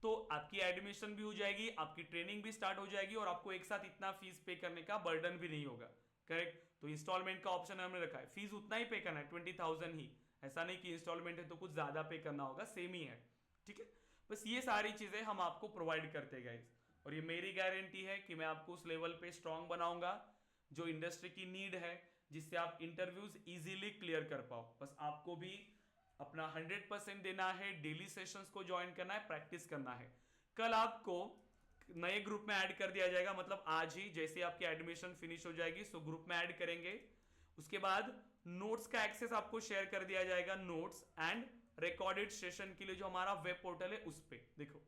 तो आपकी एडमिशन भी हो जाएगी, आपकी ट्रेनिंग भी स्टार्ट हो जाएगी और आपको एक साथ इतना फीस पे करने का बर्डन भी नहीं होगा, करेक्ट। तो इंस्टॉलमेंट का ऑप्शन हमने रखा है, फीस उतना ही पे करना है 20,000 ही, ऐसा नहीं कि इंस्टॉलमेंट है तो कुछ ज्यादा पे करना होगा, सेम ही है, ठीक है। बस ये सारी चीजें हम आपको प्रोवाइड करते हैं गाइस, और ये मेरी गारंटी है कि मैं आपको उस लेवल पे स्ट्रांग बनाऊंगा जो इंडस्ट्री की नीड है, जिससे आप इंटरव्यूज इजीली क्लियर कर पाओ। बस आपको भी अपना 100% देना है, डेली सेशंस को ज्वाइन करना है, प्रैक्टिस करना है। कल आपको नए ग्रुप में ऐड कर दिया जाएगा, मतलब आज ही जैसे आपकी एडमिशन फिनिश हो जाएगी सो ग्रुप में ऐड करेंगे। उसके बाद नोट्स का एक्सेस आपको शेयर कर दिया जाएगा, नोट्स एंड रिकॉर्डेड सेशन के लिए जो हमारा वेब पोर्टल है उस पे देखो।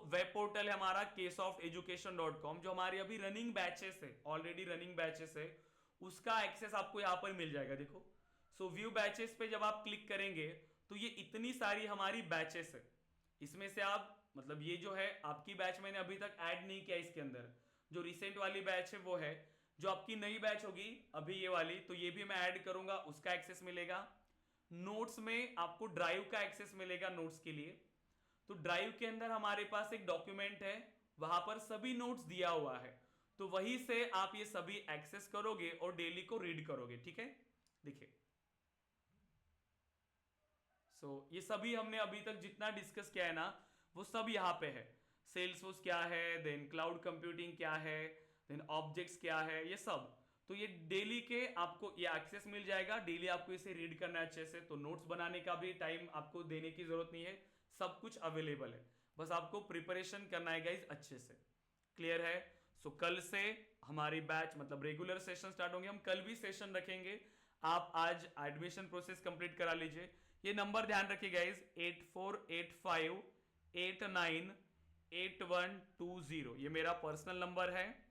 वेब पोर्टल है हमारा ksofteducation.com, जो हमारी अभी रनिंग बैचेस है, ऑलरेडी रनिंग बैचेस है, उसका एक्सेस आपको यहां पर मिल जाएगा। देखो व्यू बैचेस पे जब आप क्लिक करेंगे तो ये इतनी सारी हमारी बैचेस है, इसमें से आप मतलब ये जो है आपकी बैच मैंने अभी तक ऐड नहीं किया इसके अंदर, जो रिसेंट वाली बैच है वो है। जो आपकी नई बैच होगी अभी ये वाली, तो ये भी मैं ऐड करूंगा, उसका एक्सेस मिलेगा। नोट्स में आपको ड्राइव का एक्सेस मिलेगा नोट्स के लिए। तो ड्राइव के अंदर हमारे पास एक डॉक्यूमेंट है, वहां पर सभी नोट्स दिया हुआ है, तो वहीं से आप ये सभी एक्सेस करोगे और डेली को रीड करोगे, ठीक है। देखिए ये सभी हमने अभी तक जितना डिस्कस किया है ना वो सब यहाँ पे है। सेल्सफोर्स क्या है, देन क्लाउड कंप्यूटिंग क्या है, देन ऑब्जेक्ट्स क्या है, ये सब। तो ये डेली के आपको ये एक्सेस मिल जाएगा, डेली आपको इसे रीड करना है अच्छे से। तो नोट्स बनाने का भी टाइम आपको देने की जरूरत नहीं है, सब कुछ अवेलेबल है, बस आपको प्रिपरेशन करना है गाइज अच्छे से। क्लियर है। कल से हमारी बैच मतलब रेगुलर सेशन स्टार्ट होंगे, हम कल भी सेशन रखेंगे। आप आज एडमिशन प्रोसेस कंप्लीट करा लीजिए। ये नंबर ध्यान रखिए गाइज, 8485898120, ये मेरा पर्सनल नंबर है,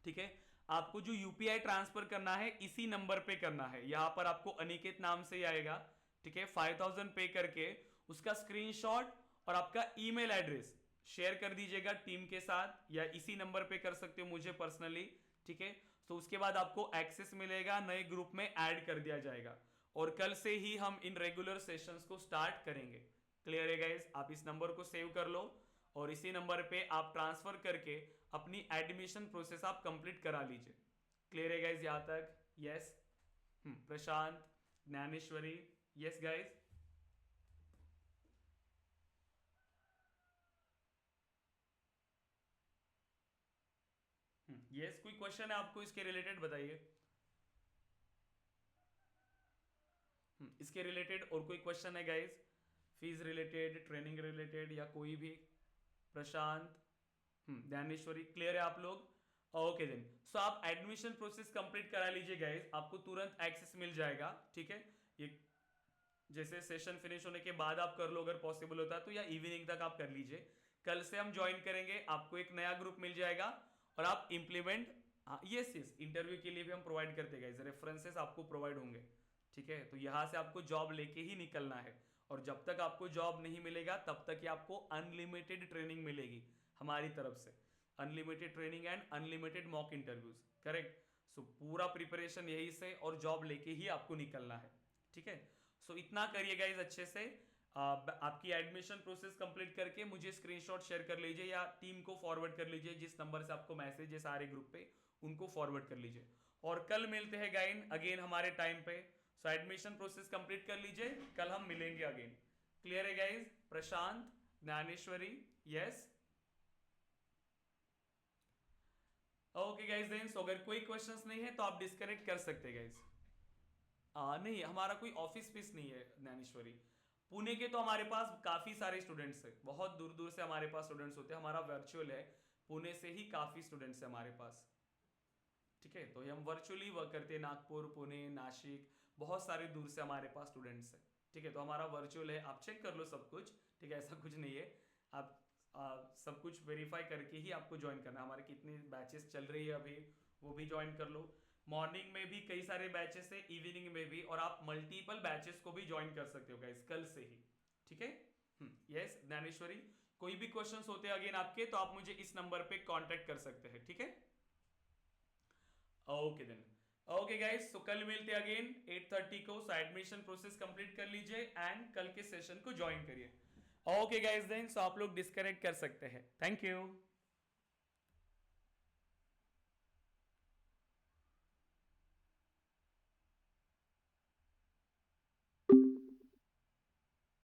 ठीक है। आपको जो यूपीआई ट्रांसफर करना है इसी नंबर पे करना है, यहां पर आपको अनिकेत नाम से ही आएगा, ठीक है। 5,000 पे करके उसका स्क्रीनशॉट और आपका ईमेल एड्रेस शेयर कर दीजिएगा टीम के साथ, या इसी नंबर पे कर सकते हो मुझे पर्सनली, ठीक है। तो उसके बाद आपको एक्सेस मिलेगा, नए ग्रुप में ऐड कर दिया जाएगा, और कल से ही हम इन रेगुलर सेशंस को स्टार्ट करेंगे। क्लियर है गाइस। आप इस नंबर को सेव कर लो और इसी नंबर पे आप ट्रांसफर करके अपनी एडमिशन प्रोसेस आप कंप्लीट करा लीजिए। क्लियर है गाइस यहां तक? Yes. Prashant, Dnyaneshwari, yes guys. Yes, कोई क्वेश्चन है आपको इसके रिलेटेड बताइए। इसके रिलेटेड और कोई क्वेश्चन है guys? Fees related, training related, या कोई भी? प्रशांत, ज्ञानेश्वरी, क्लियर है आप लोग? Okay then. आप एडमिशन प्रोसेस कंप्लीट करा लीजिए गाइस, आपको तुरंत एक्सेस मिल जाएगा, ठीक है। ये जैसे सेशन फिनिश होने के बाद आप कर लो अगर पॉसिबल होता है तो, या इवनिंग तक आप कर लीजिए। कल से हम ज्वाइन करेंगे, आपको एक नया ग्रुप मिल जाएगा और आप इंप्लीमेंट, यस यस, इंटरव्यू के लिए भी हम प्रोवाइड करते गाइस, रेफरेंसेस आपको प्रोवाइड होंगे, ठीक है। तो यहां से आपको जॉब लेके ही निकलना है, और जब तक आपको जॉब नहीं मिलेगा तब तक ही आपको अनलिमिटेड ट्रेनिंग मिलेगी हमारी तरफ से, unlimited training and unlimited mock interviews, correct. पूरा प्रिपरेशन यही से और जॉब लेके ही आपको निकलना है, ठीक है। इतना करिए गाइज अच्छे से। आपकी एडमिशन प्रोसेस कंप्लीट करके मुझे स्क्रीनशॉट शेयर कर लीजिए या टीम को फॉरवर्ड कर लीजिए, जिस नंबर से आपको मैसेज है सारे ग्रुप पे उनको फॉरवर्ड कर लीजिए। और कल मिलते हैं गाइन अगेन हमारे टाइम पे। एडमिशन प्रोसेस कंप्लीट कर लीजिए, कल हम मिलेंगे अगेन। क्लियर है guys? Prashant, Dnyaneshwari, yes. Okay guys then, अगर कोई क्वेश्चंस नहीं है तो आप डिस्कनेक्ट कर सकते हैं गाइज। नहीं, हमारा कोई ऑफिस स्पेस नहीं है ज्ञानेश्वरी। पुणे के तो हमारे पास काफी सारे स्टूडेंट्स हैं, बहुत दूर दूर से हमारे पास स्टूडेंट्स होते हैं, हमारा वर्चुअल है। पुणे से ही काफ़ी स्टूडेंट्स हैं हमारे पास, ठीक है। तो ये हम वर्चुअली वर्क करते हैं, नागपुर, पुणे, नासिक, बहुत सारे दूर से हमारे पास स्टूडेंट्स हैं, ठीक है। तो हमारा वर्चुअल है, आप चेक कर लो सब कुछ, ठीक है, ऐसा कुछ नहीं है। आप सब कुछ वेरीफाई करके ही आपको ज्वाइन करना है। हमारे कितने बैचेस चल रही है अभी, वो भी ज्वाइन कर लो। मॉर्निंग में भी कई सारे बैचेस है, इवनिंग में भी, और आप मल्टीपल बैचेस को भी ज्वाइन कर सकते हो गाइस कल से ही, ठीक है। यस ज्ञानेश्वरी, कोई भी क्वेश्चंस होते हैं अगेन आपके, तो आप मुझे इस नंबर पे कांटेक्ट कर सकते हैं, ठीक है। ओके देन, ओके गाइस, तो कल मिलते हैं अगेन 8:30 को। सो एडमिशन प्रोसेस कंप्लीट कर लीजिए एंड कल के सेशन को ज्वाइन करिए। ओके गाइस देन, सो आप लोग डिस्कनेक्ट कर सकते हैं। Thank you.